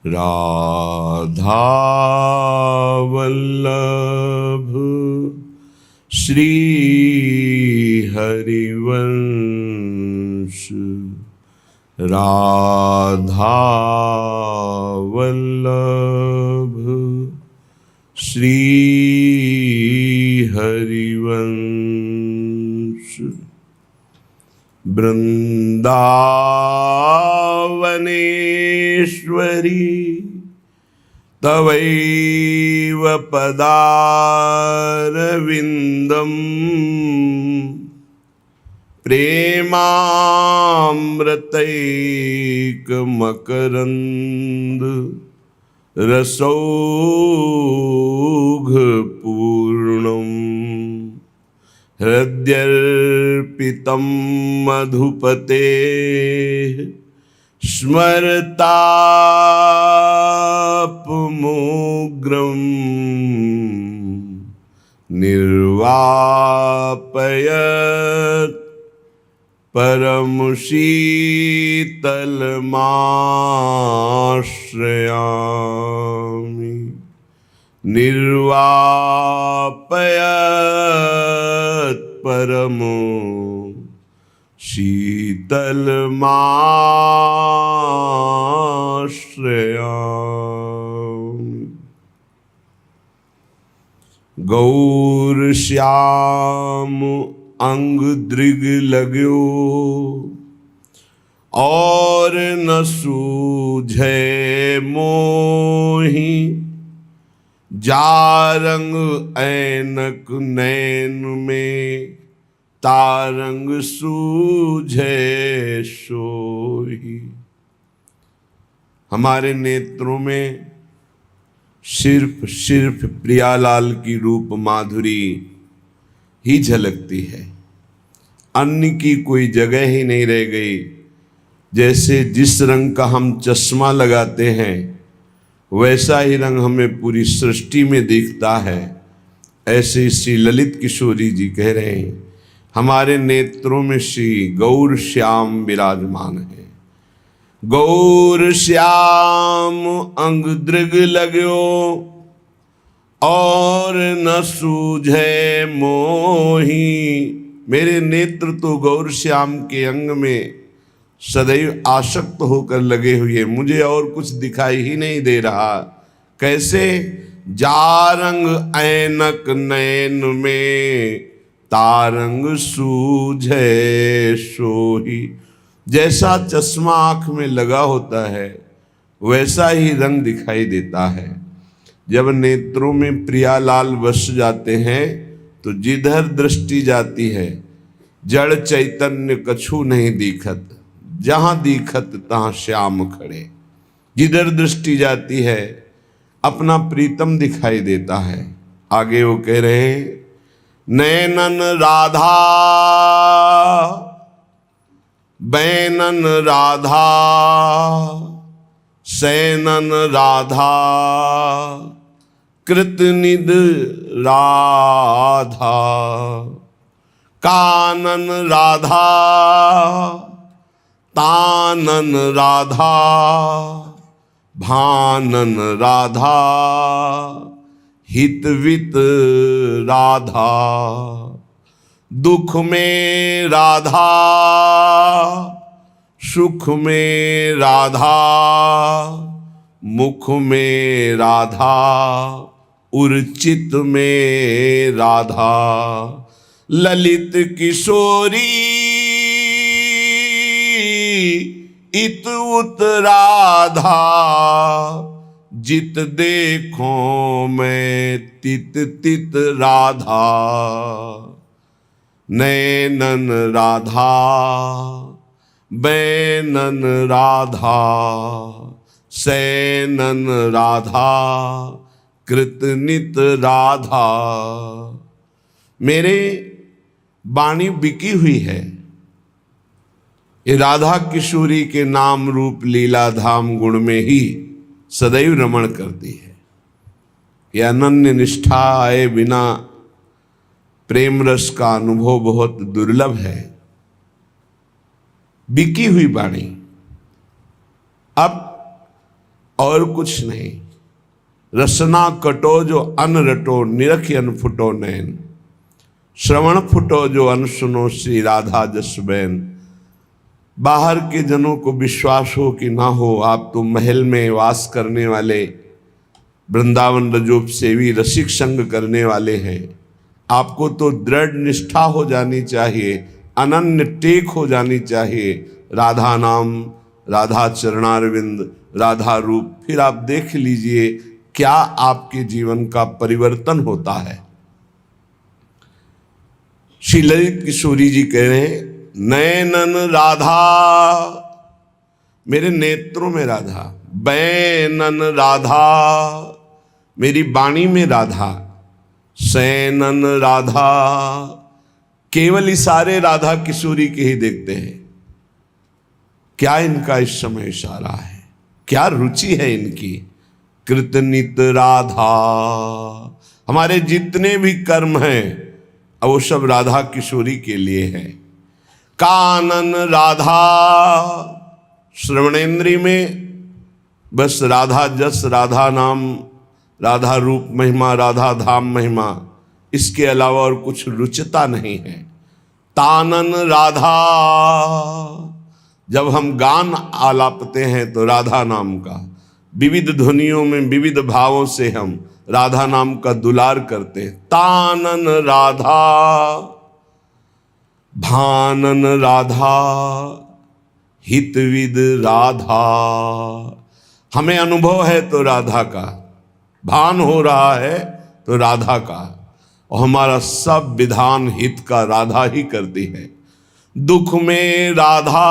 राधा वल्लभ श्री हरिवंश। राधा वल्लभ श्री हरिवंश। वृंदावनेश्वरी तवैव पदारविन्दम् प्रेमामृतैकमकरन्द रसौघपूर्णम्। हृद्यर्पितं मधुपतेः स्मरतापमोग्रं निर्वापयत् परमशीतलमाश्रयामि। निर्वापयत् परमो शीतलमाश्रयामि। गौरश्याम अंग दृग लाग्यो और न सूझे मोही। जारंग ऐनक नैन में तारंग सूझे सोही। हमारे नेत्रों में सिर्फ प्रियालाल की रूप माधुरी ही झलकती है, अन्य की कोई जगह ही नहीं रह गई। जैसे जिस रंग का हम चश्मा लगाते हैं वैसा ही रंग हमें पूरी सृष्टि में दिखता है। ऐसे श्री ललित किशोरी जी कह रहे हैं हमारे नेत्रों में श्री गौर श्याम विराजमान है। गौर श्याम अंग दृग लाग्यो और न सूझे मोही। मेरे नेत्र तो गौर श्याम के अंग में सदैव आसक्त होकर लगे हुए, मुझे और कुछ दिखाई ही नहीं दे रहा। कैसे? जारंग ऐनक नैन में तारंग सूझे सोही। जैसा चश्मा आँख में लगा होता है वैसा ही रंग दिखाई देता है। जब नेत्रों में प्रियालाल बस जाते हैं तो जिधर दृष्टि जाती है जड़ चैतन्य कछु नहीं दिखत, जहां दिखत तहां श्याम खड़े। जिधर दृष्टि जाती है अपना प्रीतम दिखाई देता है। आगे वो कह रहे हैं नैनन राधा बैनन राधा सैनन राधा कृतनिध राधा। कानन राधा तानन राधा भानन राधा हितवित राधा। दुख में राधा सुख में राधा मुख में राधा उर्चित में राधा। ललित किशोरी इत उत राधा। जित देखो मैं तित तित राधा। नैनन राधा बैनन राधा सैनन राधा कृतनित राधा। मेरे वाणी बिकी हुई है, ये राधा किशोरी के नाम रूप लीला धाम गुण में ही सदैव रमण करती है। यह अनन्य निष्ठा आए बिना प्रेम रस का अनुभव बहुत दुर्लभ है। बिकी हुई वाणी। अब और कुछ नहीं। रसना कटो जो अन रटो, निरख अन फुटो नैन, श्रवण फुटो जो अन सुनो, श्री राधा जस बैन। बाहर के जनों को विश्वास हो कि ना हो, आप तो महल में वास करने वाले, वृंदावन रजोप सेवी रसिक संग करने वाले हैं। आपको तो दृढ़ निष्ठा हो जानी चाहिए, अनन्य टेक हो जानी चाहिए। राधा नाम, राधा चरणारविंद, राधा रूप, फिर आप देख लीजिए क्या आपके जीवन का परिवर्तन होता है। श्री ललित किशोरी जी कह रहे हैं, नैनन राधा, मेरे नेत्रों में राधा, बैनन राधा, मेरी वाणी में राधा, सैनन राधा, केवल इशारे राधा किशोरी के ही देखते हैं। क्या इनका इस समय इशारा है, क्या रुचि है इनकी। कृतनित राधा, हमारे जितने भी कर्म हैं अब वो सब राधा किशोरी के लिए है। कानन राधा, श्रवणेन्द्री में बस राधा जस, राधा नाम, राधा रूप महिमा, राधा धाम महिमा, इसके अलावा और कुछ रुचता नहीं है। तानन राधा, जब हम गान आलापते हैं तो राधा नाम का, विविध ध्वनियों में विविध भावों से हम राधा नाम का दुलार करते हैं। तानन राधा, भानन राधा, हितविद राधा, हमें अनुभव है तो राधा का, भान हो रहा है तो राधा का, और हमारा सब विधान हित का राधा ही करती है। दुख में राधा,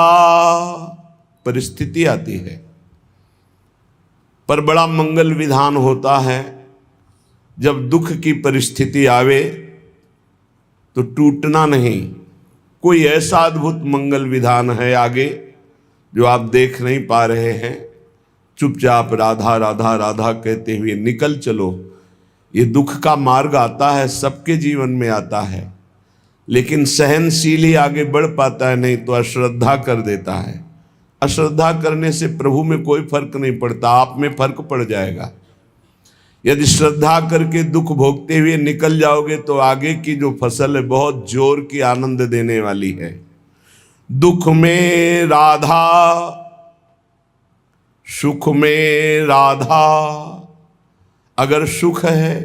परिस्थिति आती है पर बड़ा मंगल विधान होता है। जब दुख की परिस्थिति आवे तो टूटना नहीं। कोई ऐसा अद्भुत मंगल विधान है आगे जो आप देख नहीं पा रहे हैं। चुपचाप राधा राधा राधा कहते हुए निकल चलो। ये दुख का मार्ग आता है, सबके जीवन में आता है, लेकिन सहनशील ही आगे बढ़ पाता है, नहीं तो अश्रद्धा कर देता है। अश्रद्धा करने से प्रभु में कोई फर्क नहीं पड़ता, आप में फर्क पड़ जाएगा। यदि श्रद्धा करके दुख भोगते हुए निकल जाओगे तो आगे की जो फसल है बहुत जोर की आनंद देने वाली है। दुख में राधा, सुख में राधा। अगर सुख है,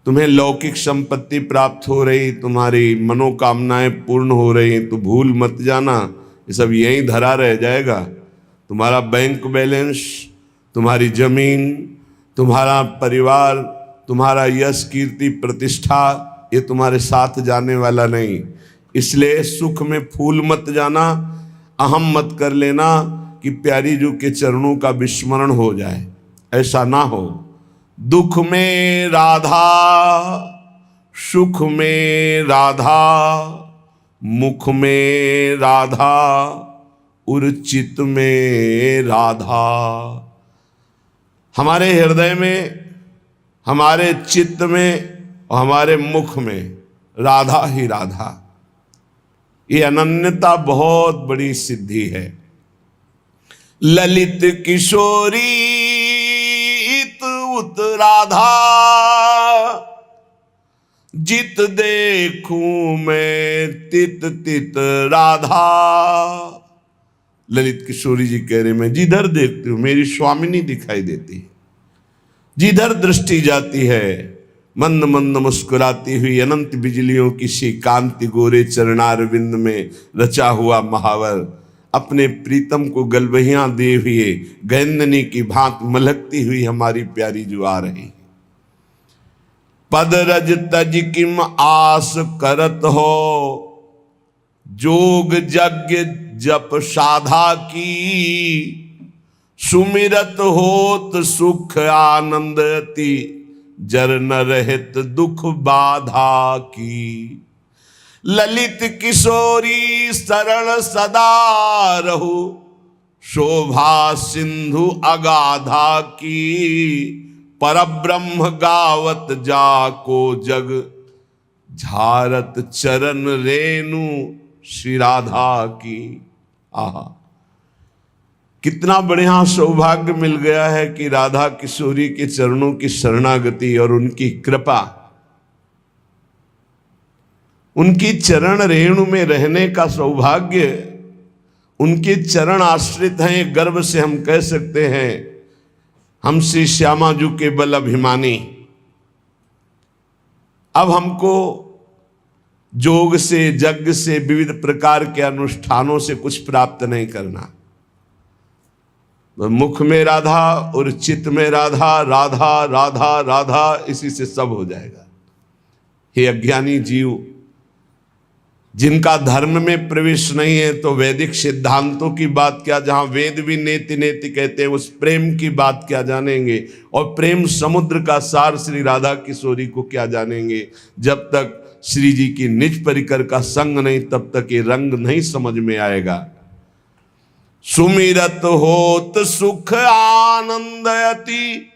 तुम्हें लौकिक संपत्ति प्राप्त हो रही, तुम्हारी मनोकामनाएं पूर्ण हो रही, तो भूल मत जाना ये सब यहीं धरा रह जाएगा। तुम्हारा बैंक बैलेंस, तुम्हारी जमीन, तुम्हारा परिवार, तुम्हारा यश कीर्ति प्रतिष्ठा, ये तुम्हारे साथ जाने वाला नहीं। इसलिए सुख में फूल मत जाना, अहम मत कर लेना कि प्यारी जी के चरणों का विस्मरण हो जाए, ऐसा ना हो। दुख में राधा, सुख में राधा, मुख में राधा, उर्चित में राधा। हमारे हृदय में, हमारे चित्त में और हमारे मुख में राधा ही राधा। ये अनन्यता बहुत बड़ी सिद्धि है। ललित किशोरी उत राधा, जित देखूं मैं तित तित राधा। ललित किशोरी जी कह रहे, मैं जिधर देखती हूँ मेरी स्वामिनी दिखाई देती है, जिधर दृष्टि जाती है मंद मंद मुस्कुराती हुई अनंत बिजलियों की सी कांति गोरे चरणारविंद में रचा हुआ महावर अपने प्रीतम को गलबहियां दे हुए गैंदनी की भांत मलकती हुई हमारी प्यारी जो आ रही। पद रज तज किम आस करत हो, जोग यज्ञ जप साधा की। सुमिरत होत सुख आनंदति, जर न रहत दुख बाधा की। ललित किशोरी सरल सदा रहु, शोभा सिंधु अगाधा की। परब्रह्म गावत जाको जग, झारत चरण रेणु श्री राधा की। आहा, कितना बढ़िया सौभाग्य मिल गया है कि राधा किशोरी के चरणों की शरणागति और उनकी कृपा, उनकी चरण रेणु में रहने का सौभाग्य, उनके चरण आश्रित हैं। गर्व से हम कह सकते हैं हम श्री श्यामा जी के बल अभिमानी। अब हमको जोग से, यज्ञ से, विविध प्रकार के अनुष्ठानों से कुछ प्राप्त नहीं करना। मुख में राधा और चित्त में राधा, राधा राधा राधा, इसी से सब हो जाएगा। हे अज्ञानी जीव, जिनका धर्म में प्रवेश नहीं है तो वैदिक सिद्धांतों की बात क्या, जहां वेद भी नेति नेति कहते हैं, उस प्रेम की बात क्या जानेंगे, और प्रेम समुद्र का सार श्री राधा किशोरी को क्या जानेंगे। जब तक श्री जी की निज परिकर का संग नहीं, तब तक ये रंग नहीं समझ में आएगा। सुमिरत होत सुख आनंद अति,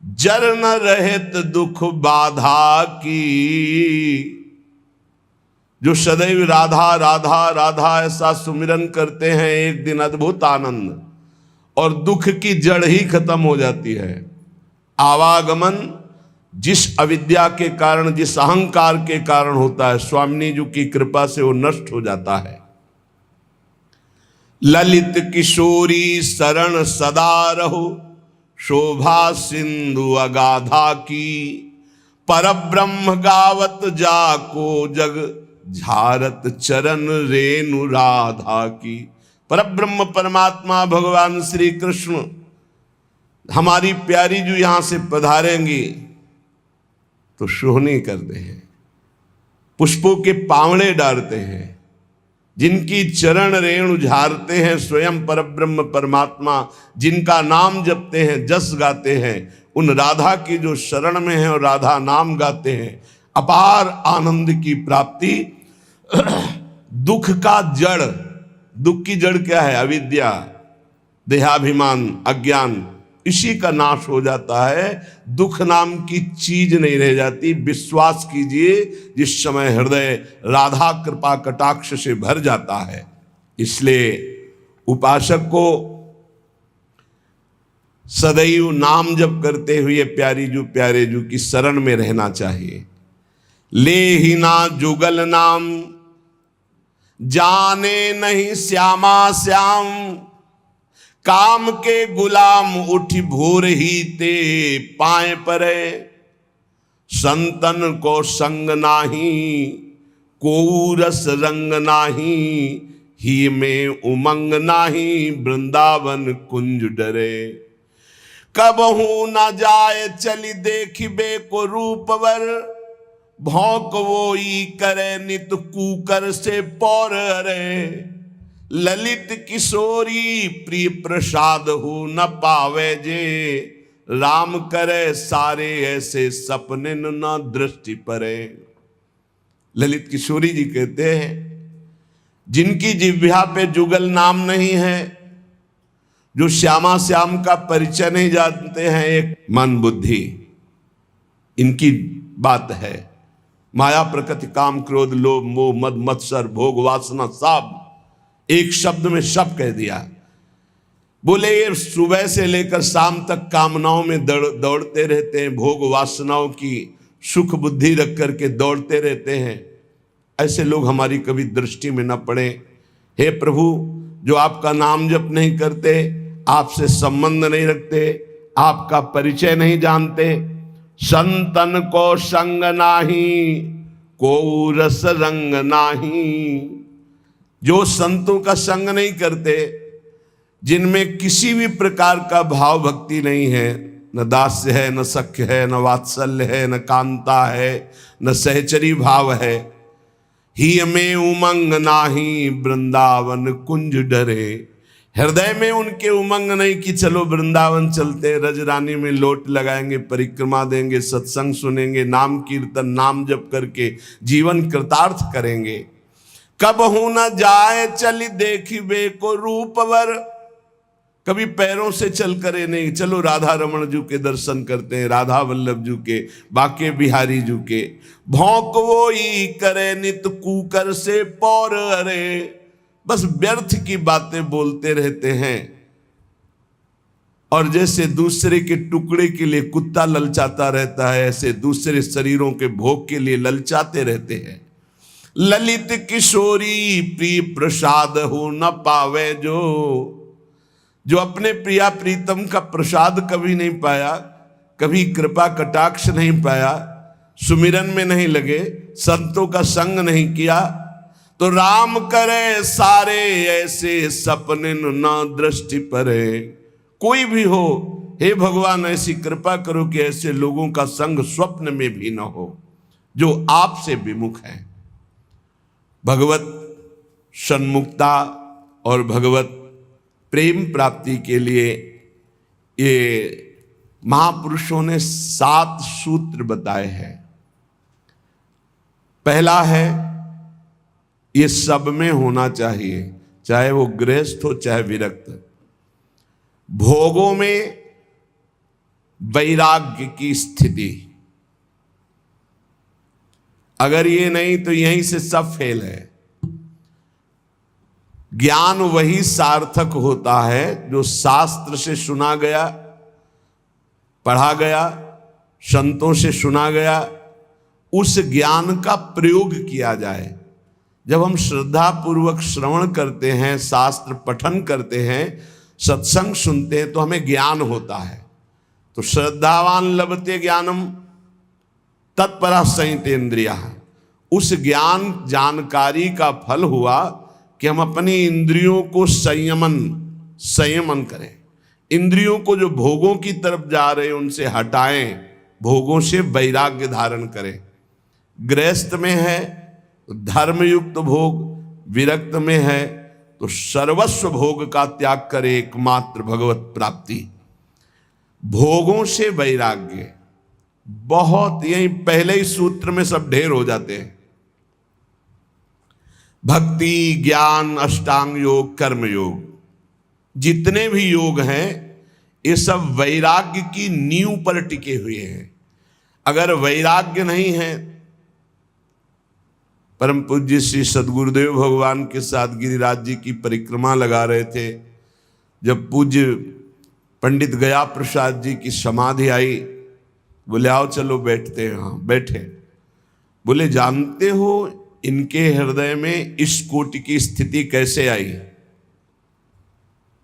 जर न रहत दुख बाधा की। जो सदैव राधा राधा राधा ऐसा सुमिरन करते हैं, एक दिन अद्भुत आनंद और दुख की जड़ ही खत्म हो जाती है। आवागमन जिस अविद्या के कारण, जिस अहंकार के कारण होता है, स्वामिनी जी की कृपा से वो नष्ट हो जाता है। ललित किशोरी शरण सदा रहो, शोभा सिंधु अगाधा की। परब्रह्म गावत जाको जग, झारत चरण रेणु राधा की। परब्रह्म परमात्मा भगवान श्री कृष्ण, हमारी प्यारी जो यहां से पधारेंगी तो सोहनी करते हैं, पुष्पों के पावड़े डालते हैं, जिनकी चरण रेणु झारते हैं स्वयं परब्रह्म परमात्मा, जिनका नाम जपते हैं, जस गाते हैं, उन राधा की जो शरण में है और राधा नाम गाते हैं, अपार आनंद की प्राप्ति। दुख का जड़, दुख की जड़ क्या है? अविद्या, देहाभिमान, अज्ञान, इसी का नाश हो जाता है। दुख नाम की चीज नहीं रह जाती। विश्वास कीजिए, जिस समय हृदय राधा कृपा कटाक्ष से भर जाता है। इसलिए उपासक को सदैव नाम जप करते हुए प्यारी जू प्यारे जू की शरण में रहना चाहिए। ले ही ना जुगल नाम, जाने नहीं श्यामा श्याम। काम के गुलाम उठ भोर ही ते पाए परे। संतन को संग नाही, को रस रंग नाही। ही में उमंग नाही, वृंदावन कुंज डरे। कबहू न जाए चली देखिबे को रूपवर। भौंक वो ई करे नित कूकर से पौर रे। ललित किशोरी प्रिय प्रसाद हो न पावे जे। राम करे सारे ऐसे सपने न दृष्टि परे। ललित किशोरी जी कहते हैं, जिनकी जिह्वा पे जुगल नाम नहीं है, जो श्यामा श्याम का परिचय नहीं जानते हैं, एक मन बुद्धि इनकी बात है। माया प्रकृति काम क्रोध लोभ मोह मद मत्सर भोग वासना सब, एक शब्द में सब कह दिया। बोले ये सुबह से लेकर शाम तक कामनाओं में दौड़ते रहते हैं, भोग वासनाओं की सुख बुद्धि रख करके दौड़ते रहते हैं। ऐसे लोग हमारी कभी दृष्टि में न पड़े। हे प्रभु, जो आपका नाम जप नहीं करते, आपसे संबंध नहीं रखते, आपका परिचय नहीं जानते। संतन को संग नाही, को रस रंग नाही। जो संतों का संग नहीं करते, जिनमें किसी भी प्रकार का भाव भक्ति नहीं है, न दास्य है, न सख्य है, न वात्सल्य है, न कांता है, न सहचरी भाव है। ही में उमंग नाही, वृंदावन कुंज डरे। हृदय में उनके उमंग नहीं कि चलो वृंदावन चलते, रजरानी में लोट लगाएंगे, परिक्रमा देंगे, सत्संग सुनेंगे, नाम कीर्तन नाम जप करके जीवन कृतार्थ करेंगे। कब हूं न जाए चली देखिबे को रूपवर। कभी पैरों से चल करे नहीं, चलो राधा रमण जू के दर्शन करते हैं, राधा वल्लभ जू के, बाके बिहारी जू के। भौंक वो ई करे नित कूकर से पौर अरे। बस व्यर्थ की बातें बोलते रहते हैं, और जैसे दूसरे के टुकड़े के लिए कुत्ता ललचाता रहता है, ऐसे दूसरे शरीरों के भोग के लिए ललचाते रहते हैं। ललित किशोरी प्रिय प्रसाद हो न पावे, जो अपने प्रिया प्रीतम का प्रसाद कभी नहीं पाया, कभी कृपा कटाक्ष नहीं पाया, सुमिरन में नहीं लगे, संतों का संग नहीं किया, तो राम करे सारे ऐसे सपने न दृष्टि परे। कोई भी हो, हे भगवान ऐसी कृपा करो कि ऐसे लोगों का संग स्वप्न में भी न हो जो आपसे विमुख है। भगवत सन्मुखता और भगवत प्रेम प्राप्ति के लिए ये महापुरुषों ने 7 सूत्र बताए हैं। पहला है, ये सब में होना चाहिए, चाहे वो गृहस्थ हो चाहे विरक्त। भोगों में वैराग्य की स्थिति, अगर ये नहीं तो यहीं से सब फेल है। ज्ञान वही सार्थक होता है जो शास्त्र से सुना गया, पढ़ा गया, संतों से सुना गया, उस ज्ञान का प्रयोग किया जाए। जब हम श्रद्धा पूर्वक श्रवण करते हैं, शास्त्र पठन करते हैं, सत्संग सुनते हैं, तो हमें ज्ञान होता है। तो श्रद्धावान लभते ज्ञानम तत्परा संयतेन्द्रिया। उस ज्ञान जानकारी का फल हुआ कि हम अपनी इंद्रियों को संयमन करें, इंद्रियों को जो भोगों की तरफ जा रहे हैं उनसे हटाएं, भोगों से वैराग्य धारण करें। गृहस्थ में है तो धर्मयुक्त भोग, विरक्त में है तो सर्वस्व भोग का त्याग करे, एकमात्र भगवत प्राप्ति। भोगों से वैराग्य बहुत, यही पहले ही सूत्र में सब ढेर हो जाते हैं। भक्ति, ज्ञान, अष्टांग योग, कर्म योग, जितने भी योग हैं ये सब वैराग्य की नींव पर टिके हुए हैं। अगर वैराग्य नहीं है, परम पूज्य श्री सद्गुरुदेव भगवान के साथ गिरिराज जी की परिक्रमा लगा रहे थे, जब पूज्य पंडित गया प्रसाद जी की समाधि आई, बोले आओ चलो बैठते हैं। हाँ बैठे। बोले जानते हो इनके हृदय में इस कोटि की स्थिति कैसे आई?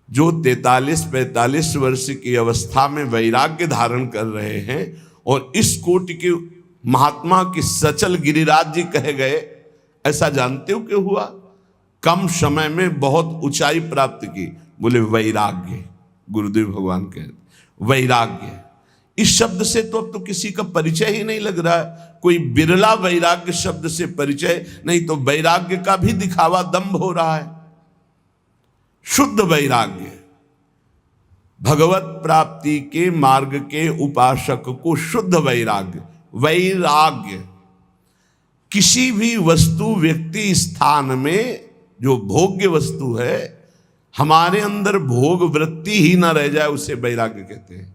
जो 43-45 वर्ष की अवस्था में वैराग्य धारण कर रहे हैं और इस कोटि के महात्मा की सचल गिरिराज जी कहे गए, ऐसा जानते हो क्यों हुआ? कम समय में बहुत ऊंचाई प्राप्त की। बोले वैराग्य। गुरुदेव भगवान कहते वैराग्य। इस शब्द से तो अब तो किसी का परिचय ही नहीं लग रहा है, कोई बिरला वैराग्य शब्द से परिचय, नहीं तो वैराग्य का भी दिखावा दंभ हो रहा है। शुद्ध वैराग्य, भगवत प्राप्ति के मार्ग के उपासक को शुद्ध वैराग्य। वैराग्य किसी भी वस्तु, व्यक्ति, स्थान में जो भोग्य वस्तु है, हमारे अंदर भोग वृत्ति ही ना रह जाए उसे वैराग्य कहते हैं।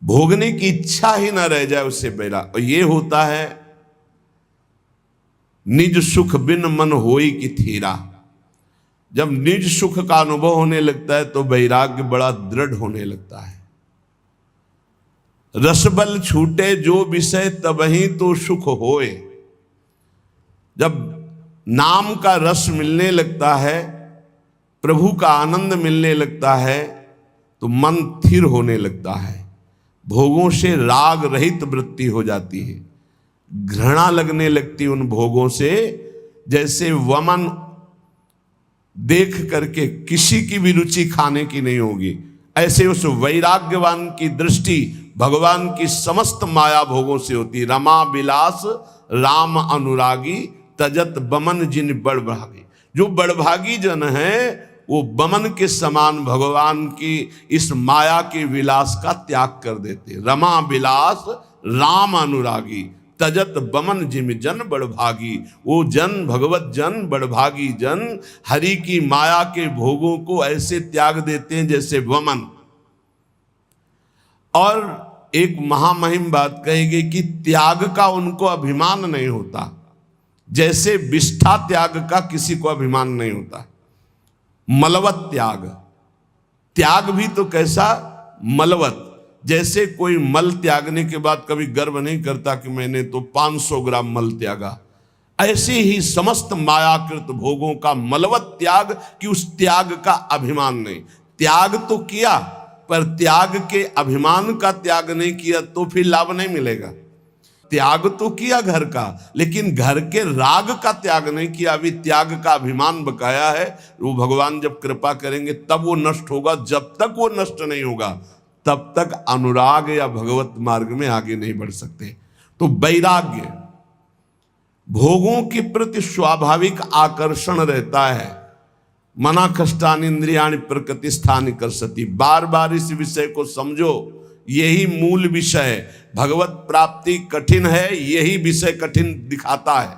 भोगने की इच्छा ही ना रह जाए उसे वैराग्य। और ये होता है निज सुख बिन मन होई की थीरा। जब निज सुख का अनुभव होने लगता है तो वैराग्य बड़ा दृढ़ होने लगता है। रसबल छूटे जो विषय तबही तो सुख होए। जब नाम का रस मिलने लगता है, प्रभु का आनंद मिलने लगता है, तो मन स्थिर होने लगता है। भोगों से राग रहित वृत्ति हो जाती है, घृणा लगने लगती है उन भोगों से। जैसे वमन देख करके किसी की भी रुचि खाने की नहीं होगी, ऐसे उस वैराग्यवान की दृष्टि भगवान की समस्त माया भोगों से होती। रमा विलास राम अनुरागी तजत बमन जिन बड़भागी। जो बड़भागी जन है वो बमन के समान भगवान की इस माया के विलास का त्याग कर देते। रमा विलास राम अनुरागी तजत बमन जिम जन बड़भागी। वो जन, भगवत जन, बड़भागी जन हरि की माया के भोगों को ऐसे त्याग देते हैं जैसे वमन। और एक महामहिम बात कहेगी कि त्याग का उनको अभिमान नहीं होता, जैसे विष्ठा त्याग का किसी को अभिमान नहीं होता। मलवत त्याग, त्याग भी तो कैसा, मलवत। जैसे कोई मल त्यागने के बाद कभी गर्व नहीं करता कि मैंने तो 500 ग्राम मल त्यागा, ऐसे ही समस्त मायाकृत भोगों का मलवत त्याग, कि उस त्याग का अभिमान नहीं। त्याग तो किया, पर त्याग के अभिमान का त्याग नहीं किया तो फिर लाभ नहीं मिलेगा। त्याग तो किया घर का, लेकिन घर के राग का त्याग नहीं किया, अभी त्याग का अभिमान बकाया है। वो भगवान जब कृपा करेंगे तब वो नष्ट होगा, जब तक वो नष्ट नहीं होगा तब तक अनुराग या भगवत मार्ग में आगे नहीं बढ़ सकते। तो वैराग्य, भोगों के प्रति स्वाभाविक आकर्षण रहता है। मना कष्टानि इंद्रियाणि प्रकृति स्थानि कर्षति। बार बार इस विषय को समझो, यही मूल विषय। भगवत प्राप्ति कठिन है, यही विषय कठिन दिखाता है।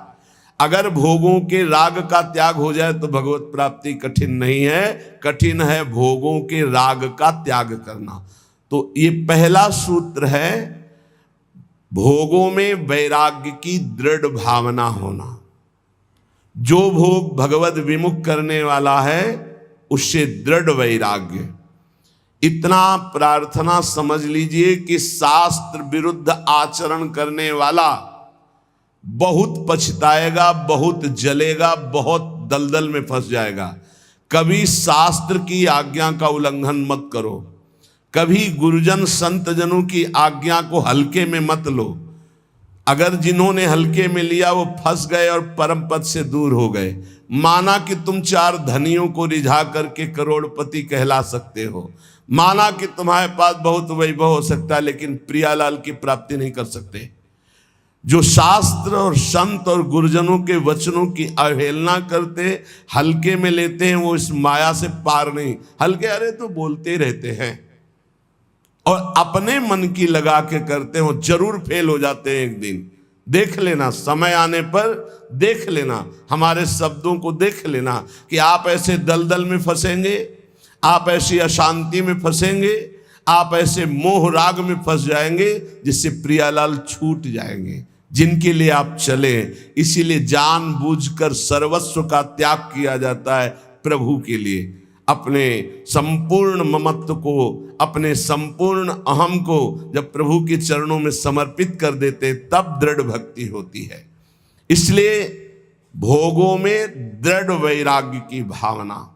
अगर भोगों के राग का त्याग हो जाए तो भगवत प्राप्ति कठिन नहीं है, कठिन है भोगों के राग का त्याग करना। तो ये पहला सूत्र है, भोगों में वैराग्य की दृढ़ भावना होना। जो भोग भगवत विमुख करने वाला है उससे दृढ़ वैराग्य। इतना प्रार्थना समझ लीजिए कि शास्त्र विरुद्ध आचरण करने वाला बहुत पछताएगा, बहुत जलेगा, बहुत दलदल में फंस जाएगा। कभी शास्त्र की आज्ञा का उल्लंघन मत करो, कभी गुरुजन संत जनों की आज्ञा को हल्के में मत लो। अगर जिन्होंने हल्के में लिया वो फंस गए और परम पद से दूर हो गए। माना कि तुम 4 धनियों को रिझा करके करोड़पति कहला सकते हो, माना कि तुम्हारे पास बहुत वैभव हो सकता है, लेकिन प्रियालाल की प्राप्ति नहीं कर सकते। जो शास्त्र और संत और गुरुजनों के वचनों की अवहेलना करते, हल्के में लेते हैं, वो इस माया से पार नहीं। हल्के अरे तो बोलते रहते हैं, और अपने मन की लगा के करते हो, जरूर फेल हो जाते हैं एक दिन। देख लेना, समय आने पर देख लेना, हमारे शब्दों को देख लेना कि आप ऐसे दलदल में फंसेंगे, आप ऐसी अशांति में फंसेंगे, आप ऐसे मोह राग में फंस जाएंगे जिससे प्रियालाल छूट जाएंगे, जिनके लिए आप चले। इसीलिए जानबूझकर सर्वस्व का त्याग किया जाता है प्रभु के लिए। अपने संपूर्ण ममत्व को, अपने संपूर्ण अहम को जब प्रभु के चरणों में समर्पित कर देते तब दृढ़ भक्ति होती है। इसलिए भोगों में दृढ़ वैराग्य की भावना,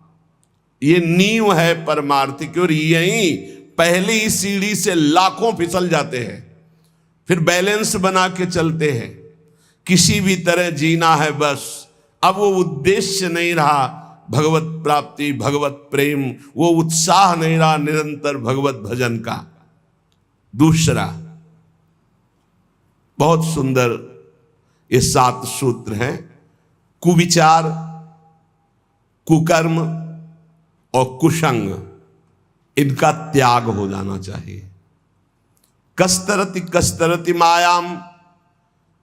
ये नींव है परमार्थ की। और यही पहली सीढ़ी से लाखों फिसल जाते हैं, फिर बैलेंस बना के चलते हैं। किसी भी तरह जीना है बस, अब वो उद्देश्य नहीं रहा भगवत प्राप्ति, भगवत प्रेम, वो उत्साह नहीं रहा निरंतर भगवत भजन का। दूसरा बहुत सुंदर ये 7 सूत्र हैं। कुविचार, कुकर्म और कुसंग, इनका त्याग हो जाना चाहिए। कस्तरति कस्तरति मायाम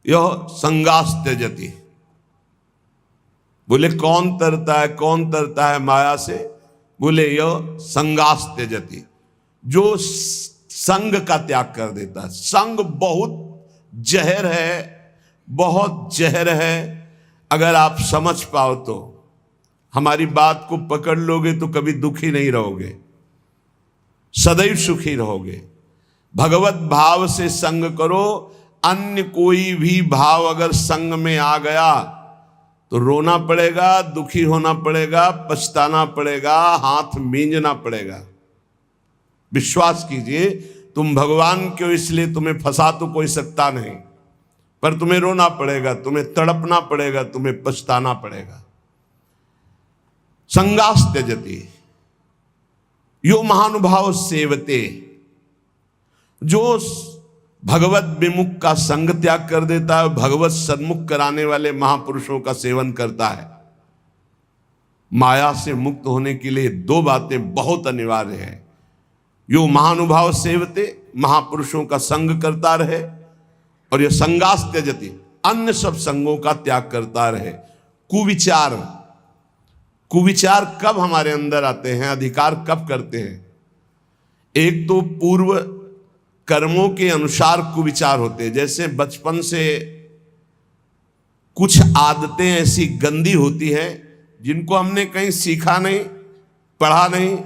यह संगास त्यजति। बोले कौन तरता है, कौन तरता है माया से? बोले यह संगास त्यजति, जो संग का त्याग कर देता है। संग बहुत जहर है, बहुत जहर है। अगर आप समझ पाओ तो, हमारी बात को पकड़ लोगे तो कभी दुखी नहीं रहोगे, सदैव सुखी रहोगे। भगवत भाव से संग करो। अन्य कोई भी भाव अगर संग में आ गया तो रोना पड़ेगा, दुखी होना पड़ेगा, पछताना पड़ेगा, हाथ मींजना पड़ेगा। विश्वास कीजिए, तुम भगवान के हो इसलिए तुम्हें फंसा तो कोई सकता नहीं, पर तुम्हें रोना पड़ेगा, तुम्हें तड़पना पड़ेगा, तुम्हें पछताना पड़ेगा। संगास त्यजति यो महानुभाव सेवते, जो भगवत विमुख का संग त्याग कर देता है, भगवत सन्मुख कराने वाले महापुरुषों का सेवन करता है। माया से मुक्त होने के लिए 2 बातें बहुत अनिवार्य है। यो महानुभाव सेवते, महापुरुषों का संग करता रहे, और यह संगास त्यजति, अन्य सब संगों का त्याग करता रहे। कुविचार, कुविचार कब हमारे अंदर आते हैं, अधिकार कब करते हैं? एक तो पूर्व कर्मों के अनुसार कुविचार होते हैं। जैसे बचपन से कुछ आदतें ऐसी गंदी होती हैं जिनको हमने कहीं सीखा नहीं, पढ़ा नहीं,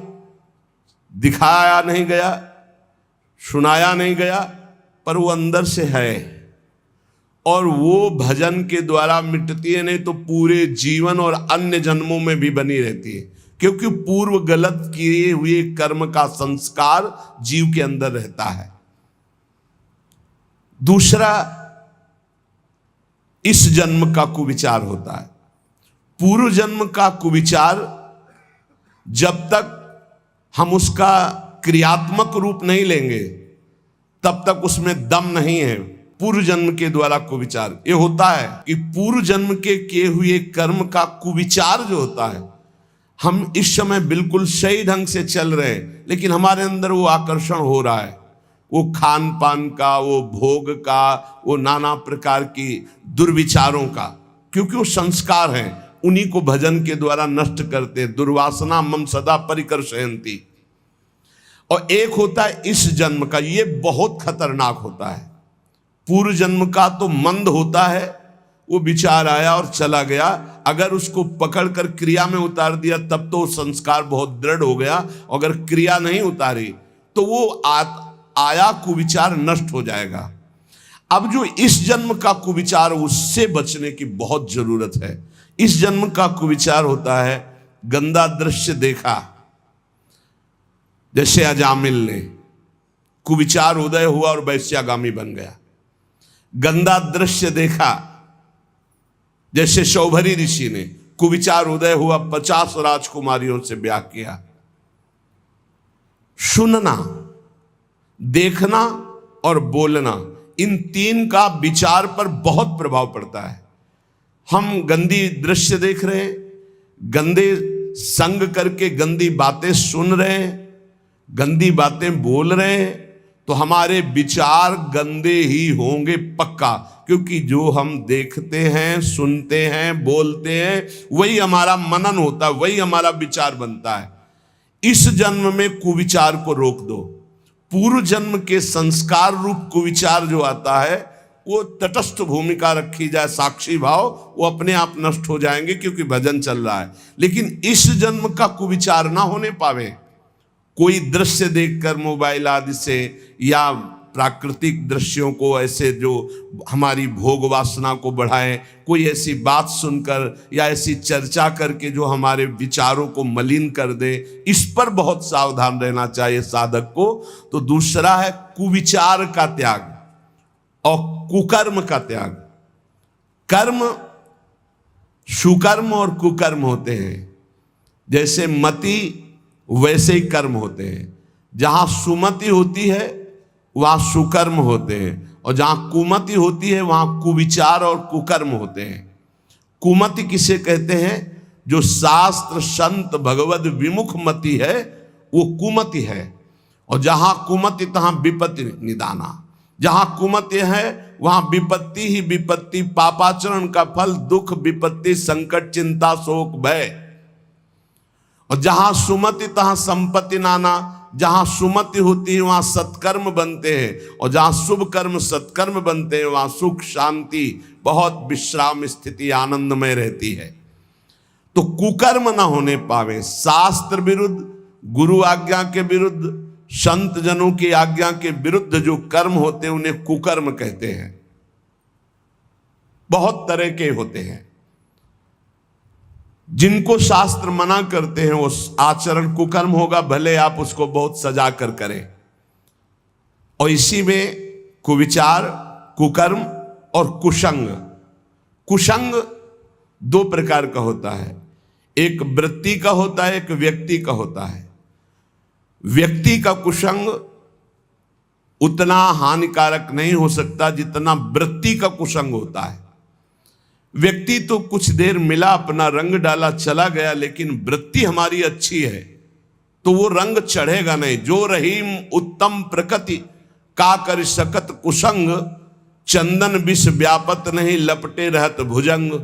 दिखाया नहीं गया, सुनाया नहीं गया, पर वो अंदर से है और वो भजन के द्वारा मिटती है, नहीं तो पूरे जीवन और अन्य जन्मों में भी बनी रहती है, क्योंकि पूर्व गलत किए हुए कर्म का संस्कार जीव के अंदर रहता है। दूसरा, इस जन्म का कुविचार होता है। पूर्व जन्म का कुविचार जब तक हम उसका क्रियात्मक रूप नहीं लेंगे तब तक उसमें दम नहीं है। पूर्व जन्म के द्वारा कुविचार ये होता है कि पूर्व जन्म के किए हुए कर्म का कुविचार जो होता है, हम इस समय बिल्कुल सही ढंग से चल रहे हैं, लेकिन हमारे अंदर वो आकर्षण हो रहा है, वो खान पान का, वो भोग का, वो नाना प्रकार की दुर्विचारों का, क्योंकि वो संस्कार हैं, उन्हीं को भजन के द्वारा नष्ट करते। दुर्वासना मम सदा परिकर्षयन्ति। और एक होता है इस जन्म का, ये बहुत खतरनाक होता है। पूर्व जन्म का तो मंद होता है, वो विचार आया और चला गया, अगर उसको पकड़कर क्रिया में उतार दिया तब तो संस्कार बहुत दृढ़ हो गया, अगर क्रिया नहीं उतारी तो वो आया कुविचार नष्ट हो जाएगा। अब जो इस जन्म का कुविचार, उससे बचने की बहुत जरूरत है। इस जन्म का कुविचार होता है, गंदा दृश्य देखा, जैसे अजामिल ने कुविचार उदय हुआ और वैश्यागामी बन गया। गंदा दृश्य देखा, जैसे शौभरी ऋषि ने कुविचार उदय हुआ, 50 राजकुमारियों से ब्याह किया। सुनना, देखना और बोलना, इन तीन का विचार पर बहुत प्रभाव पड़ता है। हम गंदी दृश्य देख रहे हैं, गंदे संग करके गंदी बातें सुन रहे हैं, गंदी बातें बोल रहे हैं, तो हमारे विचार गंदे ही होंगे पक्का, क्योंकि जो हम देखते हैं, सुनते हैं, बोलते हैं, वही हमारा मनन होता है, वही हमारा विचार बनता है। इस जन्म में कुविचार को रोक दो। पूर्व जन्म के संस्कार रूप कुविचार जो आता है, वो तटस्थ भूमिका रखी जाए, साक्षी भाव, वो अपने आप नष्ट हो जाएंगे, क्योंकि भजन चल रहा है। लेकिन इस जन्म का कुविचार ना होने पावे, कोई दृश्य देखकर मोबाइल आदि से, या प्राकृतिक दृश्यों को ऐसे जो हमारी भोग वासना को बढ़ाएं, कोई ऐसी बात सुनकर या ऐसी चर्चा करके जो हमारे विचारों को मलिन कर दे, इस पर बहुत सावधान रहना चाहिए साधक को। तो दूसरा है कुविचार का त्याग और कुकर्म का त्याग। कर्म, सुकर्म और कुकर्म होते हैं। जैसे मति वैसे ही कर्म होते हैं। जहां सुमति होती है वहां सुकर्म होते हैं, और जहां कुमति होती है वहां कुविचार और कुकर्म होते हैं। कुमति किसे कहते हैं? जो शास्त्र संत भगवद विमुख मति है, वो कुमति है। और जहां कुमति तहां विपत्ति निदाना। जहां कुमति है वहां विपत्ति ही विपत्ति, पापाचरण का फल, दुख, विपत्ति, संकट, चिंता, शोक, भय। और जहां सुमति तहां संपत्ति नाना। जहां सुमति होती है वहां सत्कर्म बनते हैं, और जहां शुभ कर्म सत्कर्म बनते हैं वहां सुख, शांति, बहुत विश्राम स्थिति, आनंदमय रहती है। तो कुकर्म ना होने पावे। शास्त्र विरुद्ध, गुरु आज्ञा के विरुद्ध, संत जनों की आज्ञा के विरुद्ध जो कर्म होते हैं उन्हें कुकर्म कहते हैं। बहुत तरह के होते हैं। जिनको शास्त्र मना करते हैं वो आचरण कुकर्म होगा, भले आप उसको बहुत सजा कर करें। और इसी में कुविचार, कुकर्म और कुसंग। कुसंग दो प्रकार का होता है, एक वृत्ति का होता है, एक व्यक्ति का होता है। व्यक्ति का कुसंग उतना हानिकारक नहीं हो सकता जितना वृत्ति का कुसंग होता है। व्यक्ति तो कुछ देर मिला, अपना रंग डाला, चला गया, लेकिन वृत्ति हमारी अच्छी है तो वो रंग चढ़ेगा नहीं। जो रहीम उत्तम प्रकृति का कर सकत कुसंग, चंदन विष व्यापत नहीं लपटे रहत भुजंग।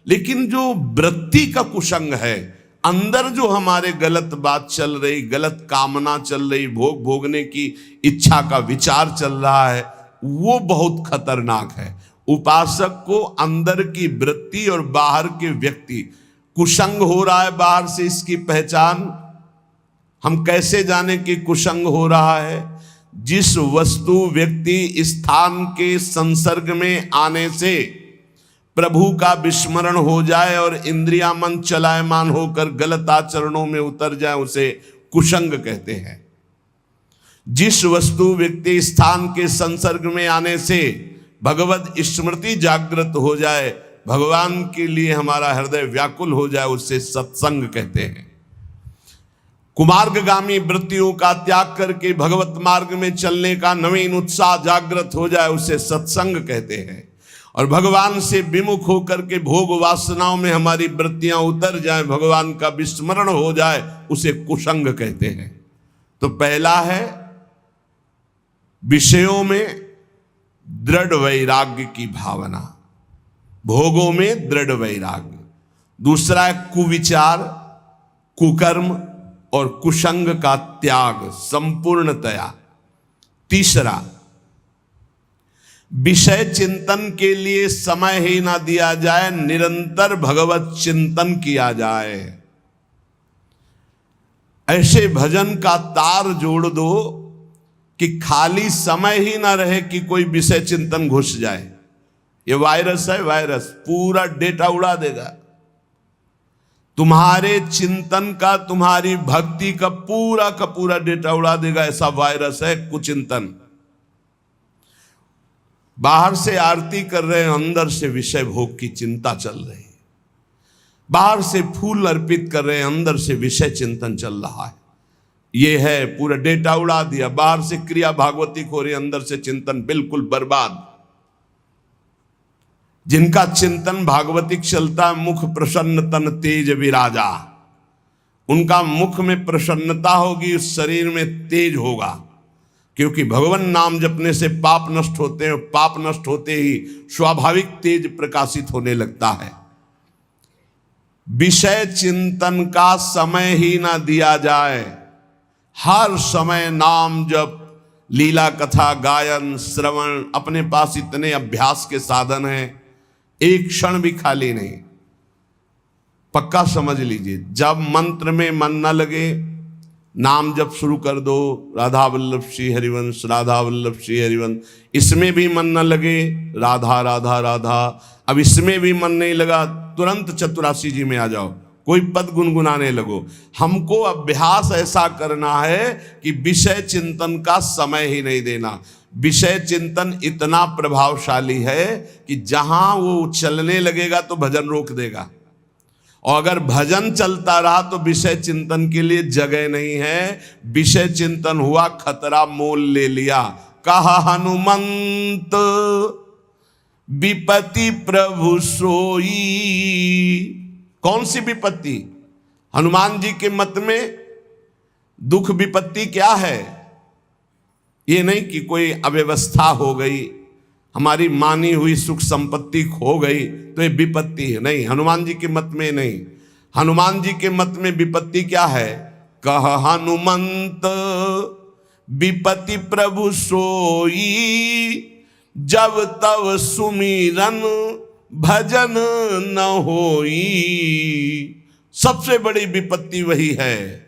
लेकिन जो वृत्ति का कुसंग है, अंदर जो हमारे गलत बात चल रही, गलत कामना चल रही, भोग भोगने की इच्छा का विचार चल रहा है, वो बहुत खतरनाक है। उपासक को अंदर की वृत्ति और बाहर के व्यक्ति, कुसंग हो रहा है बाहर से, इसकी पहचान हम कैसे जाने कि कुसंग हो रहा है? जिस वस्तु व्यक्ति स्थान के संसर्ग में आने से प्रभु का विस्मरण हो जाए और इंद्रिया मन चलायमान होकर गलत आचरणों में उतर जाए, उसे कुसंग कहते हैं। जिस वस्तु व्यक्ति स्थान के संसर्ग में आने से भगवत स्मृति जागृत हो जाए, भगवान के लिए हमारा हृदय व्याकुल हो जाए, उससे सत्संग कहते हैं। कुमार्गगामी वृत्तियों का त्याग करके भगवत मार्ग में चलने का नवीन उत्साह जागृत हो जाए, उसे सत्संग कहते हैं। और भगवान से विमुख होकर के भोग वासनाओं में हमारी वृत्तियां उतर जाएं, भगवान का विस्मरण हो जाए, उसे कुसंग कहते हैं। तो पहला है विषयों में दृढ़ वैराग्य की भावना, भोगों में दृढ़ वैराग्य। दूसरा है कुविचार, कुकर्म और कुसंग का त्याग संपूर्णतया। तीसरा, विषय चिंतन के लिए समय ही ना दिया जाए, निरंतर भगवत चिंतन किया जाए। ऐसे भजन का तार जोड़ दो कि खाली समय ही ना रहे कि कोई विषय चिंतन घुस जाए। ये वायरस है, वायरस पूरा डेटा उड़ा देगा तुम्हारे चिंतन का, तुम्हारी भक्ति का पूरा डेटा उड़ा देगा। ऐसा वायरस है कुचिंतन। बाहर से आरती कर रहे हैं, अंदर से विषय भोग की चिंता चल रही है। बाहर से फूल अर्पित कर रहे हैं, अंदर से विषय चिंतन चल रहा है। ये है पूरा डेटा उड़ा दिया। बाहर से क्रिया भागवती हो रही, अंदर से चिंतन बिल्कुल बर्बाद। जिनका चिंतन भागवतिक चलता है, मुख प्रसन्न तन तेज विराजा, उनका मुख में प्रसन्नता होगी, उस शरीर में तेज होगा। क्योंकि भगवान नाम जपने से पाप नष्ट होते हैं, पाप नष्ट होते ही स्वाभाविक तेज प्रकाशित होने लगता है। विषय चिंतन का समय ही ना दिया जाए। हर समय नाम जप, लीला कथा गायन श्रवण, अपने पास इतने अभ्यास के साधन हैं, एक क्षण भी खाली नहीं। पक्का समझ लीजिए, जब मंत्र में मन न लगे, नाम जप शुरू कर दो, राधा वल्लभ श्री हरिवंश, राधा वल्लभ श्री हरिवंश। इसमें भी मन न लगे, राधा राधा राधा। अब इसमें भी मन नहीं लगा, तुरंत चतुरासी जी में आ जाओ, कोई पद गुनगुनाने लगो। हमको अभ्यास ऐसा करना है कि विषय चिंतन का समय ही नहीं देना। विषय चिंतन इतना प्रभावशाली है कि जहां वो चलने लगेगा तो भजन रोक देगा, और अगर भजन चलता रहा तो विषय चिंतन के लिए जगह नहीं है। विषय चिंतन हुआ, खतरा मोल ले लिया। कहा हनुमंत विपत्ति प्रभु सोई। कौन सी विपत्ति? हनुमान जी के मत में दुख विपत्ति क्या है? ये नहीं कि कोई अव्यवस्था हो गई, हमारी मानी हुई सुख संपत्ति खो गई तो ये विपत्ति है, नहीं। हनुमान जी के मत में नहीं। हनुमान जी के मत में विपत्ति क्या है? कह हनुमंत विपत्ति प्रभु सोई, जब तब सुमिरन भजन न होई। सबसे बड़ी विपत्ति वही है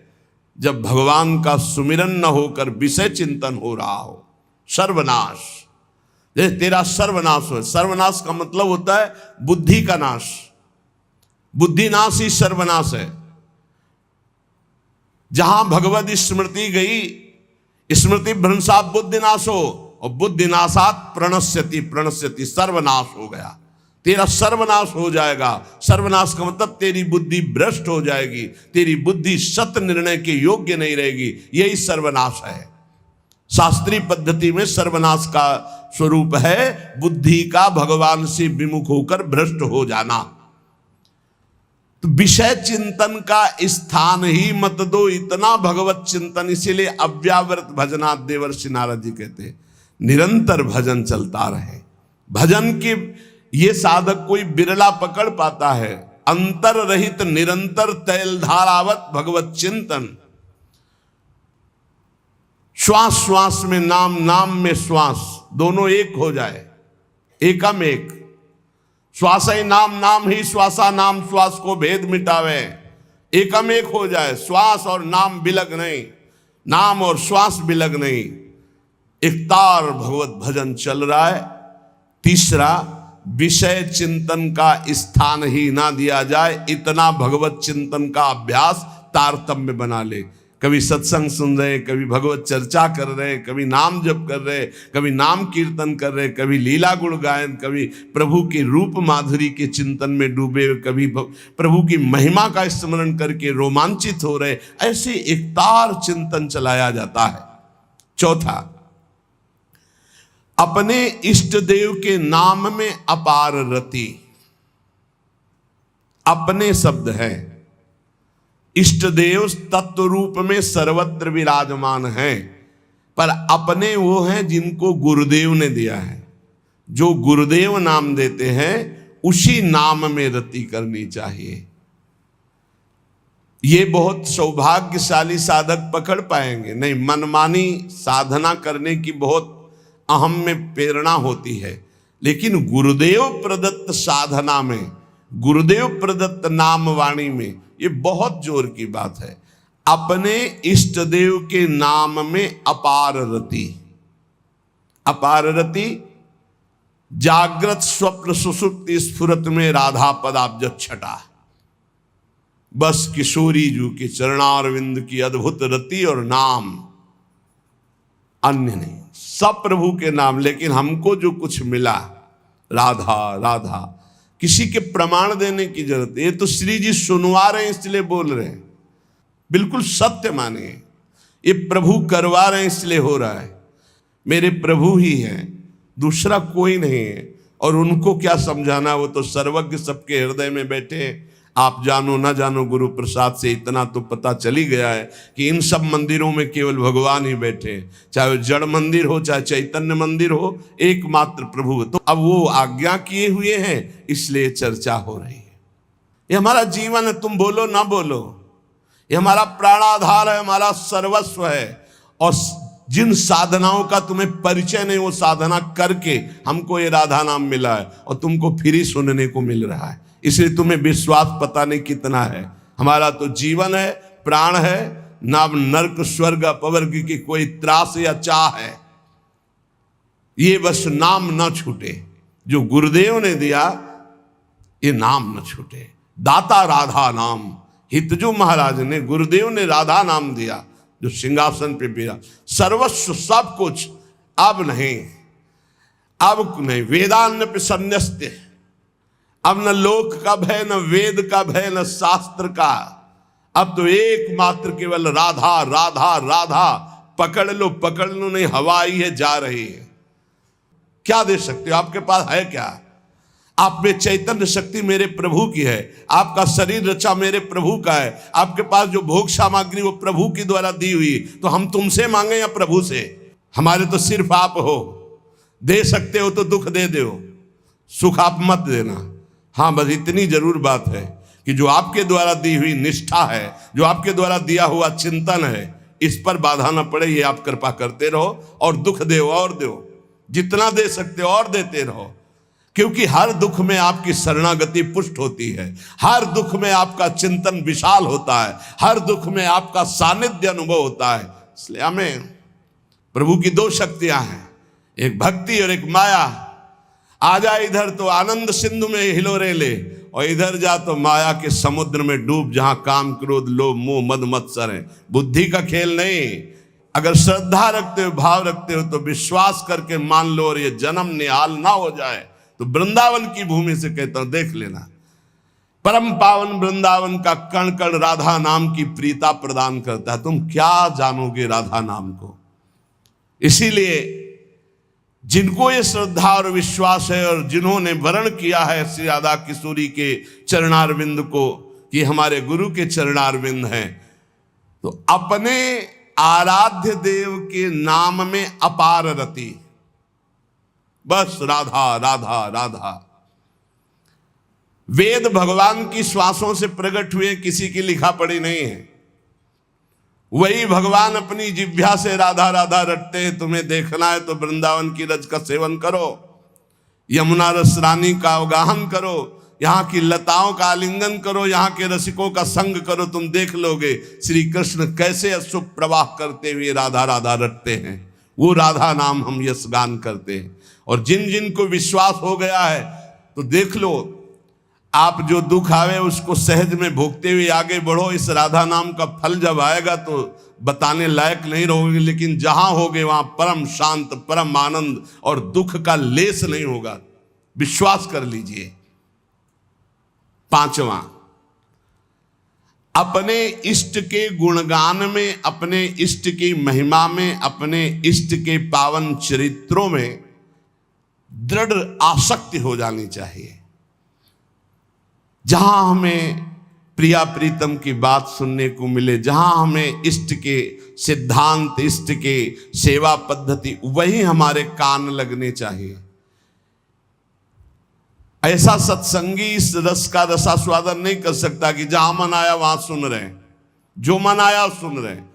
जब भगवान का सुमिरन न होकर विषय चिंतन हो रहा हो। सर्वनाश, जैसे तेरा सर्वनाश हो। सर्वनाश का मतलब होता है बुद्धि का नाश। बुद्धि नाश ही सर्वनाश है। जहां भगवत स्मृति गई, स्मृति भ्रंशात बुद्धिनाशो, और बुद्धिनाशात प्रणश्यति, प्रणश्यति सर्वनाश हो गया। तेरा सर्वनाश हो जाएगा। सर्वनाश का मतलब तेरी बुद्धि भ्रष्ट हो जाएगी, तेरी बुद्धि सत्य निर्णय के योग्य नहीं रहेगी। यही सर्वनाश है। शास्त्रीय पद्धति में सर्वनाश का स्वरूप है बुद्धि का भगवान से विमुख होकर भ्रष्ट हो जाना। तो विषय चिंतन का स्थान ही मत दो, इतना भगवत चिंतन। इसीलिए अव्यावृत भजनात् देवर्षि नारद जी कहते हैं, निरंतर भजन चलता रहे। भजन की ये साधक कोई बिरला पकड़ पाता है। अंतर रहित निरंतर तैल धारावत भगवत चिंतन। श्वास श्वास में नाम, नाम में श्वास, दोनों एक हो जाए, एकम एक। श्वास ही नाम, नाम ही श्वासा, नाम श्वास को भेद मिटावे। एकम एक हो जाए, श्वास और नाम बिलग नहीं, नाम और श्वास बिलग नहीं, एकतार भगवत भजन चल रहा है। तीसरा, विषय चिंतन का स्थान ही ना दिया जाए, इतना भगवत चिंतन का अभ्यास तारतम्य बना ले। कभी सत्संग सुन रहे, कभी भगवत चर्चा कर रहे, कभी नाम जप कर रहे, कभी नाम कीर्तन कर रहे, कभी लीला गुण गायन, कभी प्रभु के रूप माधुरी के चिंतन में डूबे, कभी प्रभु की महिमा का स्मरण करके रोमांचित हो रहे। ऐसे एकतार चिंतन चलाया जाता है। चौथा, अपने इष्ट देव के नाम में अपार रति। अपने शब्द है, इष्ट देव तत्व रूप में सर्वत्र विराजमान है, पर अपने वो हैं जिनको गुरुदेव ने दिया है। जो गुरुदेव नाम देते हैं उसी नाम में रति करनी चाहिए। ये बहुत सौभाग्यशाली साधक पकड़ पाएंगे। नहीं, मनमानी साधना करने की बहुत अहम में प्रेरणा होती है, लेकिन गुरुदेव प्रदत्त साधना में, गुरुदेव प्रदत्त नाम वाणी में ये बहुत जोर की बात है। अपने इष्ट देव के नाम में अपार रति। अपार रति, जागृत स्वप्न सुषुप्ति स्फुरत में राधा पदाब्ज छटा। बस किशोरी जू के चरणारविंद की अद्भुत रति और नाम, अन्य नहीं, सब प्रभु के नाम। लेकिन हमको जो कुछ मिला, राधा राधा, किसी के प्रमाण देने की जरूरत। ये तो श्री जी सुनवा रहे हैं इसलिए बोल रहे हैं, बिल्कुल सत्य मानिए। ये प्रभु करवा रहे हैं इसलिए हो रहा है। मेरे प्रभु ही हैं, दूसरा कोई नहीं है। और उनको क्या समझाना, वो तो सर्वज्ञ सबके हृदय में बैठे हैं। आप जानो ना जानो, गुरु प्रसाद से इतना तो पता चली गया है कि इन सब मंदिरों में केवल भगवान ही बैठे हैं। चाहे जड़ मंदिर हो, चाहे चैतन्य मंदिर हो, एकमात्र प्रभु। तो अब वो आज्ञा किए हुए हैं, इसलिए चर्चा हो रही है। ये हमारा जीवन है, तुम बोलो ना बोलो, ये हमारा प्राणाधार है, हमारा सर्वस्व है। और जिन साधनाओं का तुम्हें परिचय नहीं, वो साधना करके हमको ये राधा नाम मिला है और तुमको फिर ही सुनने को मिल रहा है। इसलिए तुम्हें विश्वास पता नहीं कितना है। हमारा तो जीवन है, प्राण है, ना नर्क स्वर्ग अपवर्ग की कोई त्रास या चाह है। ये बस नाम न छूटे, जो गुरुदेव ने दिया ये नाम न छूटे। दाता राधा नाम, हितजू महाराज ने, गुरुदेव ने राधा नाम दिया, जो सिंहासन पे बैठा। सर्वस्व सब कुछ, अब नहीं, अब नहीं। वेदान्न पे संन्यस्ते, अब न लोक का भय, न वेद का भय, न शास्त्र का। अब तो एकमात्र केवल राधा राधा राधा। पकड़ लो पकड़ लो, नहीं हवा ही है, जा रही है। क्या दे सकते हो? आपके पास है क्या? आप में चैतन्य शक्ति मेरे प्रभु की है, आपका शरीर रचा मेरे प्रभु का है, आपके पास जो भोग सामग्री वो प्रभु की द्वारा दी हुई। तो हम तुमसे मांगे या प्रभु से? हमारे तो सिर्फ आप हो। दे सकते हो तो दुख दे दो, सुख आप मत देना। हाँ, बस इतनी जरूर बात है कि जो आपके द्वारा दी हुई निष्ठा है, जो आपके द्वारा दिया हुआ चिंतन है, इस पर बाधा न पड़े, ये आप कृपा करते रहो। और दुख दो और दो, जितना दे सकते हो और देते रहो। क्योंकि हर दुख में आपकी शरणागति पुष्ट होती है, हर दुख में आपका चिंतन विशाल होता है, हर दुख में आपका सानिध्य अनुभव होता है। इसलिए हमें प्रभु की दो शक्तियां हैं, एक भक्ति और एक माया। आ जा इधर तो आनंद सिंधु में हिलोरे ले, और इधर जा तो माया के समुद्र में डूब, जहां काम क्रोध लोभ मोह मद मत्सर है। बुद्धि का खेल नहीं। अगर श्रद्धा रखते हो, भाव रखते हो, तो विश्वास करके मान लो, और ये जन्म निहाल ना हो जाए तो वृंदावन की भूमि से कहता हूं, देख लेना। परम पावन वृंदावन का कण कण राधा नाम की प्रीता प्रदान करता है। तुम क्या जानोगे राधा नाम को? इसीलिए जिनको ये श्रद्धा और विश्वास है, और जिन्होंने वर्ण किया है श्री राधा किशोरी के चरणारविंद को कि हमारे गुरु के चरणारविंद हैं, तो अपने आराध्य देव के नाम में अपार रति। बस राधा राधा राधा। वेद भगवान की श्वासों से प्रकट हुए, किसी की लिखा पढ़ी नहीं है। वही भगवान अपनी जिह्वा से राधा राधा रटते हैं। तुम्हें देखना है तो वृंदावन की रज का सेवन करो, यमुना रस रानी का अवगाहन करो, यहाँ की लताओं का आलिंगन करो, यहाँ के रसिकों का संग करो, तुम देख लोगे श्री कृष्ण कैसे अशुभ प्रवाह करते हुए राधा राधा रटते हैं। वो राधा नाम हम यश गान करते हैं। और जिन जिन को विश्वास हो गया है तो देख लो, आप जो दुख आवे उसको सहज में भोगते हुए आगे बढ़ो। इस राधा नाम का फल जब आएगा तो बताने लायक नहीं रहोगे, लेकिन जहां होगे वहां परम शांत, परम आनंद और दुख का लेस नहीं होगा, विश्वास कर लीजिए। पांचवा, अपने इष्ट के गुणगान में, अपने इष्ट की महिमा में, अपने इष्ट के पावन चरित्रों में दृढ़ आसक्ति हो जानी चाहिए। जहां हमें प्रिया प्रीतम की बात सुनने को मिले, जहां हमें इष्ट के सिद्धांत, इष्ट के सेवा पद्धति, वही हमारे कान लगने चाहिए। ऐसा सत्संगी इस रस का रसास्वादन नहीं कर सकता कि जहां मन आया वहां सुन रहे हैं, जो मन आया सुन रहे हैं।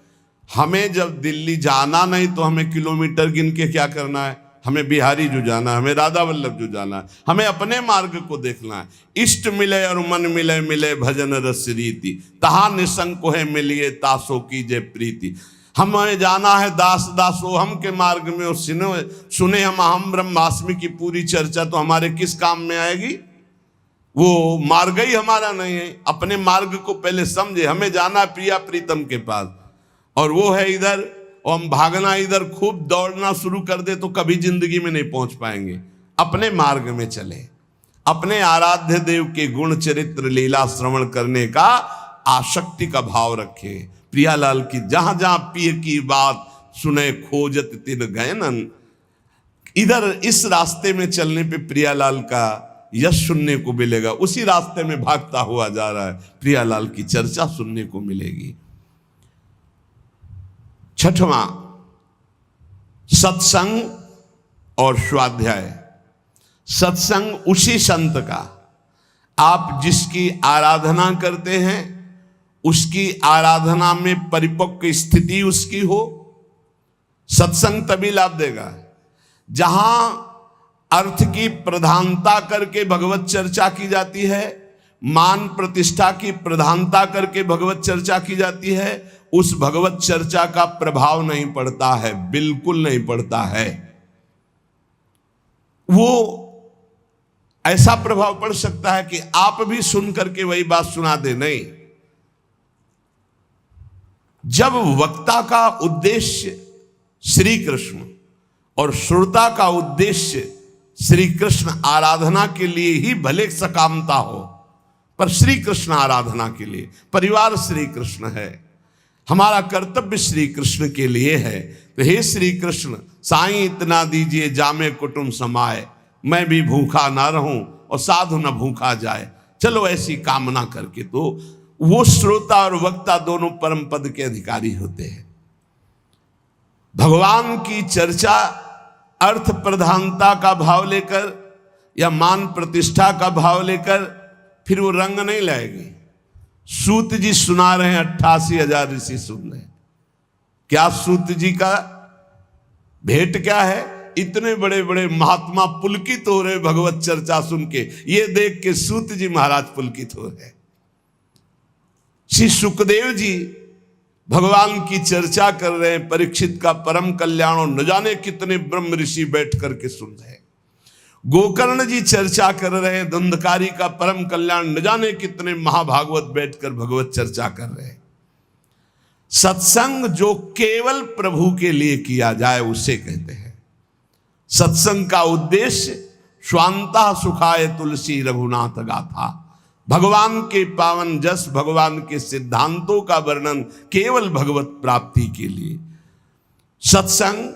हमें जब दिल्ली जाना नहीं तो हमें किलोमीटर गिन के क्या करना है, हमें बिहारी जो जाना है, हमें राधा वल्लभ जो जाना है, हमें अपने मार्ग को देखना है। इष्ट मिले और मन मिले, मिले भजन रस रीति, तहा निसंक है मिलिए तासो की जय प्रीति। हमें जाना है दास दासो हम के मार्ग में, और सुने हम अहम ब्रह्मास्मि की पूरी चर्चा तो हमारे किस काम में आएगी? वो मार्ग ही हमारा नहीं है। अपने मार्ग को पहले समझे। हमें जाना प्रिया प्रीतम के पास, और वो है इधर, और हम भागना इधर, खूब दौड़ना शुरू कर दे तो कभी जिंदगी में नहीं पहुंच पाएंगे। अपने मार्ग में चले, अपने आराध्य देव के गुण चरित्र लीला श्रवण करने का आसक्ति का भाव रखे। प्रियालाल की जहां जहां पिय की बात सुने खोजत तिन गयनन, इधर इस रास्ते में चलने पे प्रियालाल का यश सुनने को मिलेगा। उसी रास्ते में भागता हुआ जा रहा है, प्रियालाल की चर्चा सुनने को मिलेगी। छठवां, सत्संग और स्वाध्याय। सत्संग उसी संत का, आप जिसकी आराधना करते हैं उसकी आराधना में परिपक्व स्थिति उसकी हो, सत्संग तभी लाभ देगा। जहां अर्थ की प्रधानता करके भगवत चर्चा की जाती है, मान प्रतिष्ठा की प्रधानता करके भगवत चर्चा की जाती है, उस भगवत चर्चा का प्रभाव नहीं पड़ता है, बिल्कुल नहीं पड़ता है। वो ऐसा प्रभाव पड़ सकता है कि आप भी सुन करके वही बात सुना दे, नहीं। जब वक्ता का उद्देश्य श्री कृष्ण और श्रोता का उद्देश्य श्री कृष्ण आराधना के लिए ही भले सकामता हो, पर श्री कृष्ण आराधना के लिए, परिवार श्री कृष्ण है, हमारा कर्तव्य श्री कृष्ण के लिए है, तो हे श्री कृष्ण साईं इतना दीजिए जामे कुटुंब समाए, मैं भी भूखा ना रहूं और साधु न भूखा जाए। चलो ऐसी कामना करके तो वो श्रोता और वक्ता दोनों परम पद के अधिकारी होते हैं। भगवान की चर्चा अर्थ प्रधानता का भाव लेकर या मान प्रतिष्ठा का भाव लेकर फिर वो रंग नहीं लाएगी। सूत जी सुना रहे हैं, 88,000 ऋषि सुन रहे हैं। क्या सूत जी का भेंट क्या है? इतने बड़े बड़े महात्मा पुलकित हो रहे भगवत चर्चा सुन के, ये देख के सूत जी महाराज पुलकित हो रहे। श्री सुखदेव जी भगवान की चर्चा कर रहे हैं, परीक्षित का परम कल्याण, और न जाने कितने ब्रह्म ऋषि बैठ करके सुन रहे हैं। गोकर्ण जी चर्चा कर रहे हैं, धुंधकारी का परम कल्याण, न जाने कितने महाभागवत बैठकर भगवत चर्चा कर रहे हैं। सत्संग जो केवल प्रभु के लिए किया जाए उसे कहते हैं। सत्संग का उद्देश्य स्वांता सुखाय तुलसी रघुनाथ गाथा, भगवान के पावन जस, भगवान के सिद्धांतों का वर्णन केवल भगवत प्राप्ति के लिए। सत्संग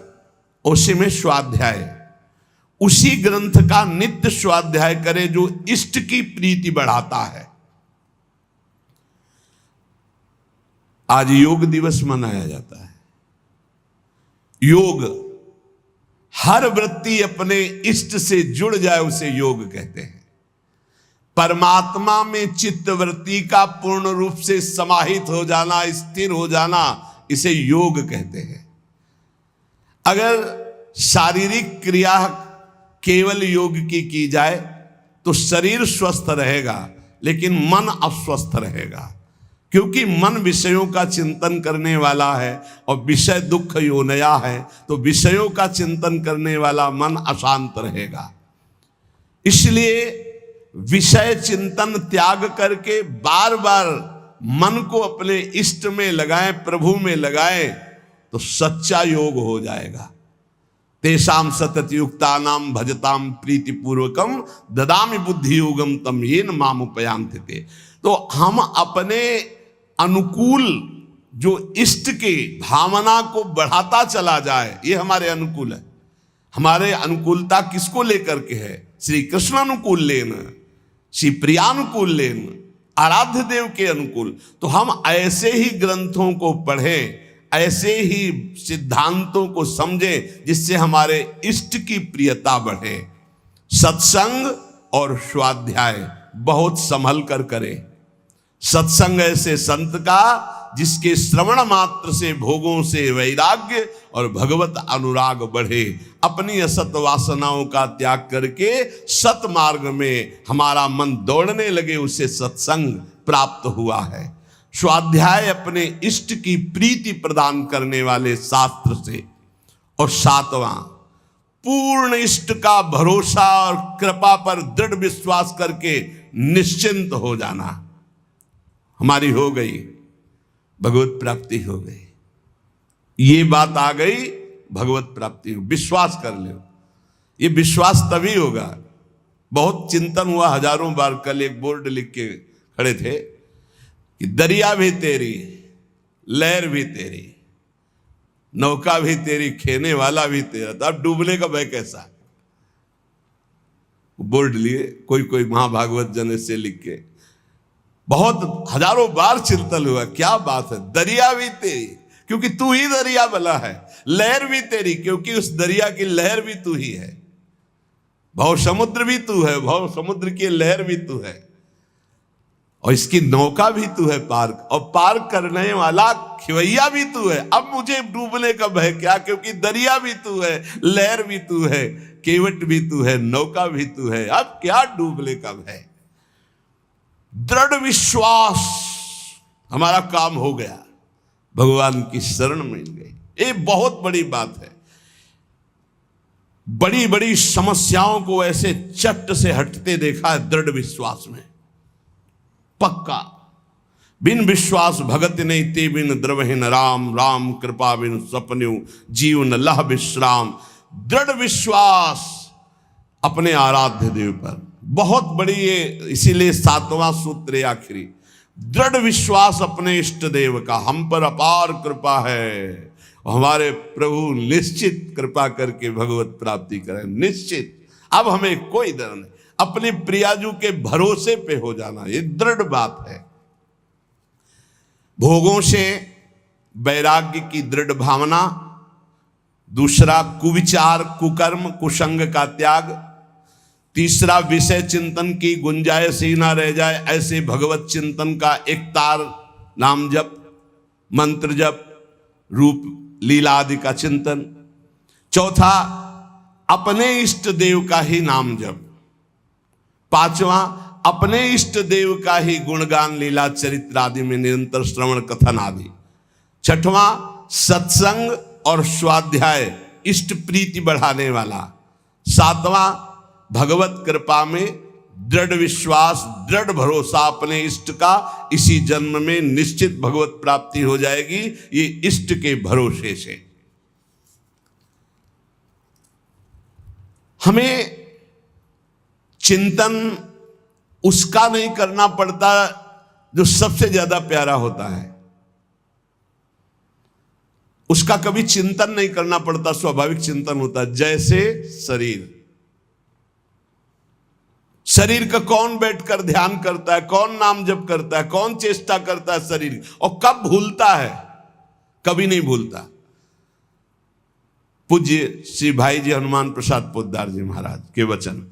उसी में स्वाध्याय, उसी ग्रंथ का नित्य स्वाध्याय करे जो इष्ट की प्रीति बढ़ाता है। आज योग दिवस मनाया जाता है। योग, हर वृत्ति अपने इष्ट से जुड़ जाए उसे योग कहते हैं। परमात्मा में चित्त वृत्ति का पूर्ण रूप से समाहित हो जाना, स्थिर हो जाना, इसे योग कहते हैं। अगर शारीरिक क्रिया केवल योग की जाए तो शरीर स्वस्थ रहेगा, लेकिन मन अस्वस्थ रहेगा, क्योंकि मन विषयों का चिंतन करने वाला है और विषय दुख योनया है, तो विषयों का चिंतन करने वाला मन अशांत रहेगा। इसलिए विषय चिंतन त्याग करके बार बार मन को अपने इष्ट में लगाएं, प्रभु में लगाएं, तो सच्चा योग हो जाएगा। तेषाम सतत युक्तानाम भजताम प्रीतिपूर्वकम ददामि बुद्धि योगम तम येन माम उपयांति ते। तो हम अपने अनुकूल जो इष्ट की भावना को बढ़ाता चला जाए, ये हमारे अनुकूल है। हमारे अनुकूलता किसको लेकर के है? श्री कृष्ण अनुकूल लेन, श्री प्रियानुकूल लेन, आराध्य देव के अनुकूल। तो हम ऐसे ही ग्रंथों को पढ़ें, ऐसे ही सिद्धांतों को समझें, जिससे हमारे इष्ट की प्रियता बढ़े। सत्संग और स्वाध्याय बहुत संभल कर करें। सत्संग ऐसे संत का जिसके श्रवण मात्र से भोगों से वैराग्य और भगवत अनुराग बढ़े। अपनी असत वासनाओं का त्याग करके सत मार्ग में हमारा मन दौड़ने लगे, उसे सत्संग प्राप्त हुआ है। स्वाध्याय अपने इष्ट की प्रीति प्रदान करने वाले शास्त्र से। और सातवां, पूर्ण इष्ट का भरोसा और कृपा पर दृढ़ विश्वास करके निश्चिंत हो जाना। हमारी हो गई, भगवत प्राप्ति हो गई। ये बात आ गई, भगवत प्राप्ति हो, विश्वास कर लो। ये विश्वास तभी होगा। बहुत चिंतन हुआ हजारों बार। कल एक बोर्ड लिख के खड़े थे कि दरिया भी तेरी, लहर भी तेरी, नौका भी तेरी, खेने वाला भी तेरा, तो अब डूबने का भय कैसा? बोर्ड लिए कोई कोई महाभागवत जन से लिख के, बहुत हजारों बार चिंतन हुआ। क्या बात है, दरिया भी तेरी क्योंकि तू ही दरिया बना है, लहर भी तेरी क्योंकि उस दरिया की लहर भी तू ही है, भव समुद्र भी तू है, भव समुद्र की लहर भी तू है, और इसकी नौका भी तू है पार, और पार करने वाला खिवैया भी तू है। अब मुझे डूबने का भय क्या, क्योंकि दरिया भी तू है, लहर भी तू है, केवट भी तू है, नौका भी तू है, अब क्या डूबने का भय। दृढ़ विश्वास, हमारा काम हो गया, भगवान की शरण मिल गई। ये बहुत बड़ी बात है। बड़ी बड़ी समस्याओं को ऐसे चट से हटते देखा है दृढ़ विश्वास में। पक्का, बिन विश्वास भगत नहीं ते बिन द्रवहीन राम, राम कृपा बिन सपन्यु जीवन लह विश्राम। दृढ़ विश्वास अपने आराध्य देव पर, बहुत बड़ी ये, इसीलिए सातवां सूत्र आखिरी, दृढ़ विश्वास अपने इष्ट देव का। हम पर अपार कृपा है, हमारे प्रभु निश्चित कृपा करके भगवत प्राप्ति करें, निश्चित। अब हमें कोई डर नहीं, अपने प्रियाजू के भरोसे पे हो जाना, ये दृढ़ बात है। भोगों से वैराग्य की दृढ़ भावना। दूसरा, कुविचार, कुकर्म, कुसंग का त्याग। तीसरा, विषय चिंतन की गुंजाइश ही ना रह जाए, ऐसे भगवत चिंतन का एक तार नाम जप, मंत्र जप, रूप लीला आदि का चिंतन। चौथा, अपने इष्ट देव का ही नाम जप। पांचवा, अपने इष्ट देव का ही गुणगान, लीला चरित्र आदि में निरंतर श्रवण कथन आदि। छठवां, सत्संग और स्वाध्याय, इष्ट प्रीति बढ़ाने वाला। सातवां, भगवत कृपा में दृढ़ विश्वास, दृढ़ भरोसा अपने इष्ट का, इसी जन्म में निश्चित भगवत प्राप्ति हो जाएगी, ये इष्ट के भरोसे से। हमें चिंतन उसका नहीं करना पड़ता जो सबसे ज्यादा प्यारा होता है, उसका कभी चिंतन नहीं करना पड़ता, स्वाभाविक चिंतन होता है। जैसे शरीर, शरीर का कौन बैठकर ध्यान करता है, कौन नाम जप करता है, कौन चेष्टा करता है शरीर, और कब भूलता है? कभी नहीं भूलता। पूज्य श्री भाई जी हनुमान प्रसाद पोद्दार जी महाराज के वचन,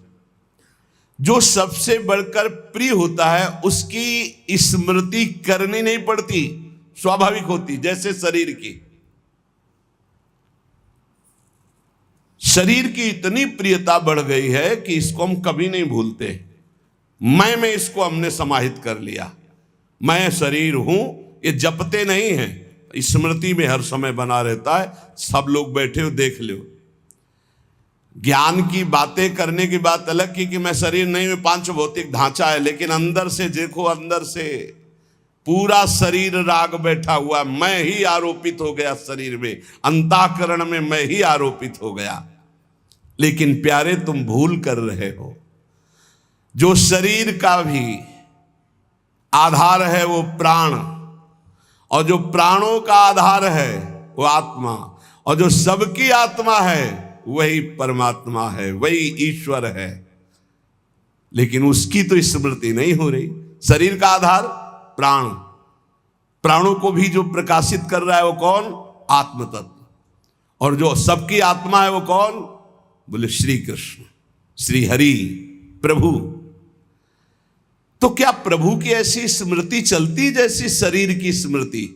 जो सबसे बढ़कर प्रिय होता है उसकी स्मृति करनी नहीं पड़ती, स्वाभाविक होती। जैसे शरीर की, शरीर की इतनी प्रियता बढ़ गई है कि इसको हम कभी नहीं भूलते। मैं में इसको हमने समाहित कर लिया। मैं शरीर हूं, ये जपते नहीं हैं, स्मृति में हर समय बना रहता है। सब लोग बैठे हो देख लो, ज्ञान की बातें करने की बात अलग की कि मैं शरीर नहीं, में पांच भौतिक ढांचा है, लेकिन अंदर से देखो, अंदर से पूरा शरीर राग बैठा हुआ, मैं ही आरोपित हो गया शरीर में, अंतःकरण में मैं ही आरोपित हो गया। लेकिन प्यारे तुम भूल कर रहे हो, जो शरीर का भी आधार है वो प्राण, और जो प्राणों का आधार है वो आत्मा, और जो सबकी आत्मा है वही परमात्मा है, वही ईश्वर है। लेकिन उसकी तो स्मृति नहीं हो रही। शरीर का आधार प्राण, प्राणों को भी जो प्रकाशित कर रहा है वो कौन? आत्म तत्व। और जो सबकी आत्मा है वो कौन? बोले श्री कृष्ण, श्री हरि, प्रभु। तो क्या प्रभु की ऐसी स्मृति चलती जैसी शरीर की स्मृति?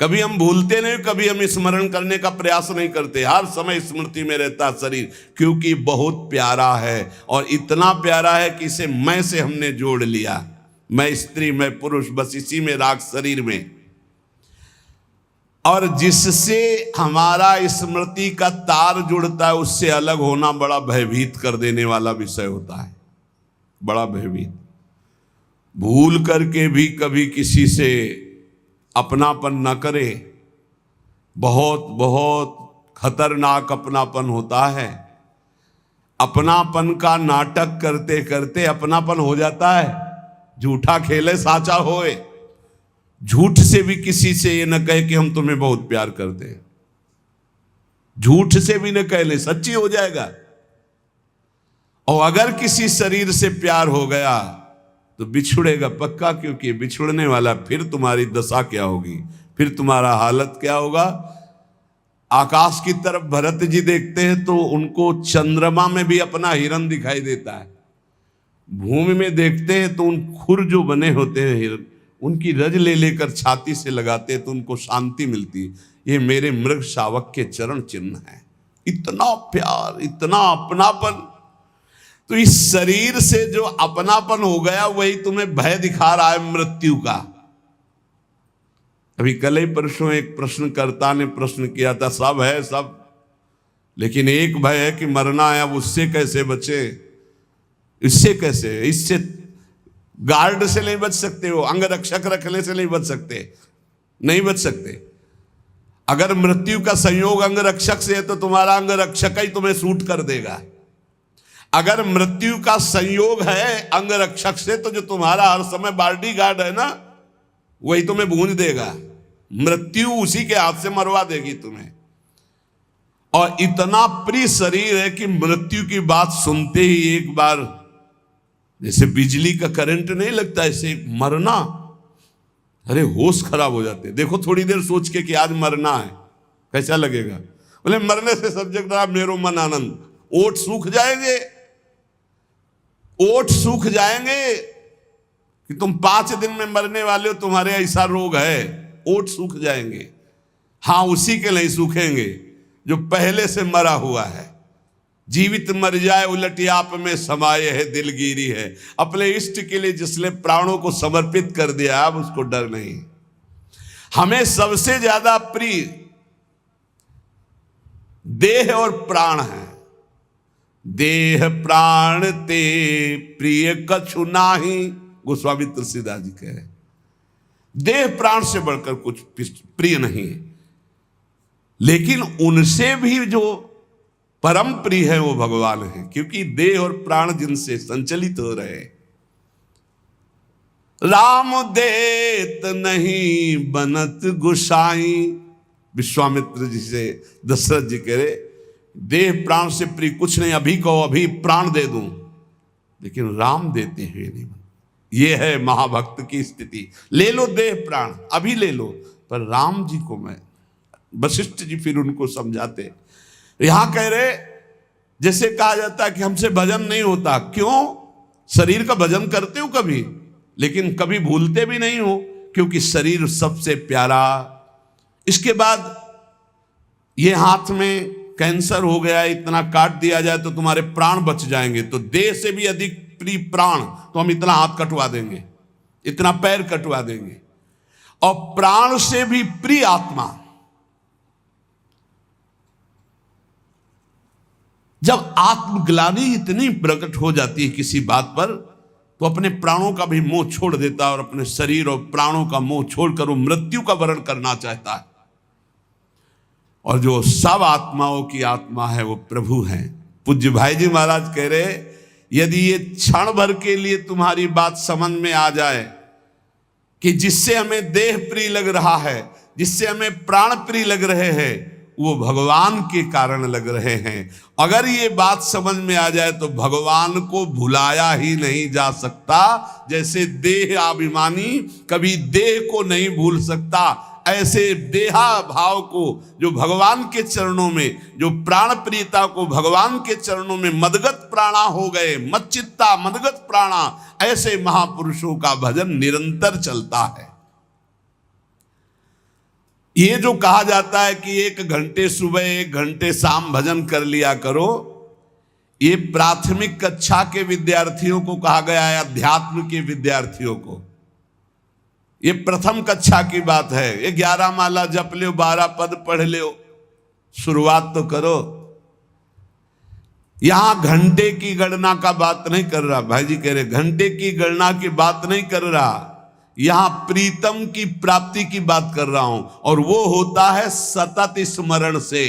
कभी हम भूलते नहीं, कभी हम स्मरण करने का प्रयास नहीं करते, हर समय स्मृति में रहता शरीर, क्योंकि बहुत प्यारा है। और इतना प्यारा है कि इसे मैं से हमने जोड़ लिया, मैं स्त्री मैं पुरुष, बस इसी में राग शरीर में। और जिससे हमारा स्मृति का तार जुड़ता है उससे अलग होना बड़ा भयभीत कर देने वाला विषय होता है, बड़ा भयभीत। भूल करके भी कभी किसी से अपनापन न करे, बहुत बहुत खतरनाक अपनापन होता है। अपनापन का नाटक करते करते अपनापन हो जाता है। झूठा खेले साचा होए, झूठ से भी किसी से ये न कहे कि हम तुम्हें बहुत प्यार करते हैं, झूठ से भी न कह ले, सच्ची हो जाएगा। और अगर किसी शरीर से प्यार हो गया तो बिछुड़ेगा पक्का, क्योंकि बिछुड़ने वाला, फिर तुम्हारी दशा क्या होगी, फिर तुम्हारा हालत क्या होगा। आकाश की तरफ भरत जी देखते हैं तो उनको चंद्रमा में भी अपना हिरन दिखाई देता है। भूमि में देखते हैं तो उन खुर जो बने होते हैं हिरन, उनकी रज ले लेकर छाती से लगाते हैं तो उनको शांति मिलती है। ये मेरे मृग शावक के चरण चिन्ह है। इतना प्यार, इतना अपनापन। तो इस शरीर से जो अपनापन हो गया वही तुम्हें भय दिखा रहा है मृत्यु का। अभी कल ही परसों एक प्रश्नकर्ता ने प्रश्न किया था, सब है सब, लेकिन एक भय है कि मरना है, अब उससे कैसे बचे, इससे कैसे, इससे गार्ड से नहीं बच सकते हो, अंग रक्षक रखने से नहीं बच सकते, नहीं बच सकते। अगर मृत्यु का संयोग अंग रक्षक से है तो तुम्हारा अंग रक्षक ही तुम्हें सूट कर देगा। अगर मृत्यु का संयोग है अंग रक्षक से तो जो तुम्हारा हर समय बॉडी गार्ड है ना, वही तुम्हें भूंज देगा। मृत्यु उसी के हाथ से मरवा देगी तुम्हें। और इतना प्रिय शरीर है कि मृत्यु की बात सुनते ही एक बार जैसे बिजली का करंट नहीं लगता, ऐसे मरना, अरे होश खराब हो जाते। देखो थोड़ी देर सोच के कि आज मरना है, कैसा लगेगा? बोले मरने से सब जगह मेरो मन आनंद, ओठ सूख जाएंगे, ओठ सूख जाएंगे कि तुम 5 दिन में मरने वाले हो, तुम्हारे ऐसा रोग है, ओठ सूख जाएंगे। हाँ, उसी के नहीं सूखेंगे जो पहले से मरा हुआ है। जीवित मर जाए उलटी आप में समाये है दिलगिरी है। अपने इष्ट के लिए जिसने प्राणों को समर्पित कर दिया, अब उसको डर नहीं। हमें सबसे ज्यादा प्रिय देह और प्राण है। देह प्राण ते प्रिय कछु नाही, गोस्वामी तुलसीदास जी कह रहे। देह प्राण से बढ़कर कुछ प्रिय नहीं है, लेकिन उनसे भी जो परम प्रिय है वो भगवान है, क्योंकि देह और प्राण जिनसे संचलित हो रहे। राम देत नहीं बनत गुसाई, विश्वामित्र जी से दशरथ जी कह रहे, देह प्राण से प्रिय कुछ नहीं, अभी कहो अभी प्राण दे दूं, लेकिन राम देते हुए नहीं। ये है महाभक्त की स्थिति। ले लो देह प्राण, अभी ले लो, पर राम जी को मैं, वशिष्ठ जी फिर उनको समझाते। यहां कह रहे जैसे कहा जाता है कि हमसे भजन नहीं होता। क्यों? शरीर का भजन करते हो कभी, लेकिन कभी भूलते भी नहीं हो, क्योंकि शरीर सबसे प्यारा। इसके बाद ये हाथ में कैंसर हो गया, इतना काट दिया जाए तो तुम्हारे प्राण बच जाएंगे, तो देह से भी अधिक प्रिय प्राण तो हम इतना हाथ कटवा देंगे, इतना पैर कटवा देंगे। और प्राण से भी प्रिय आत्मा, जब आत्मग्लानि इतनी प्रकट हो जाती है किसी बात पर, तो अपने प्राणों का भी मोह छोड़ देता है और अपने शरीर और प्राणों का मोह छोड़कर वो मृत्यु का वरण करना चाहता है। और जो सब आत्माओं की आत्मा है वो प्रभु हैं। पूज्य भाई जी महाराज कह रहे, यदि ये क्षण भर के लिए तुम्हारी बात समझ में आ जाए कि जिससे हमें देह प्रिय लग रहा है, जिससे हमें प्राण प्रिय लग रहे हैं, वो भगवान के कारण लग रहे हैं। अगर ये बात समझ में आ जाए तो भगवान को भुलाया ही नहीं जा सकता। जैसे देह अभिमानी कभी देह को नहीं भूल सकता, ऐसे देहा भाव को जो भगवान के चरणों में, जो प्राण प्रियता को भगवान के चरणों में मदगत प्राणा हो गए, मच्चित्ता मदगत प्राणा, ऐसे महापुरुषों का भजन निरंतर चलता है। ये जो कहा जाता है कि 1 घंटे सुबह 1 घंटे शाम भजन कर लिया करो, ये प्राथमिक कक्षा के विद्यार्थियों को कहा गया है, अध्यात्म के विद्यार्थियों को। ये प्रथम कक्षा की बात है। ये 11 माला जप लो, 12 पद पढ़ लो, शुरुआत तो करो। यहां घंटे की गणना का बात नहीं कर रहा, भाई जी कह रहे घंटे की गणना की बात नहीं कर रहा, यहां प्रीतम की प्राप्ति की बात कर रहा हूं। और वो होता है सतत स्मरण से।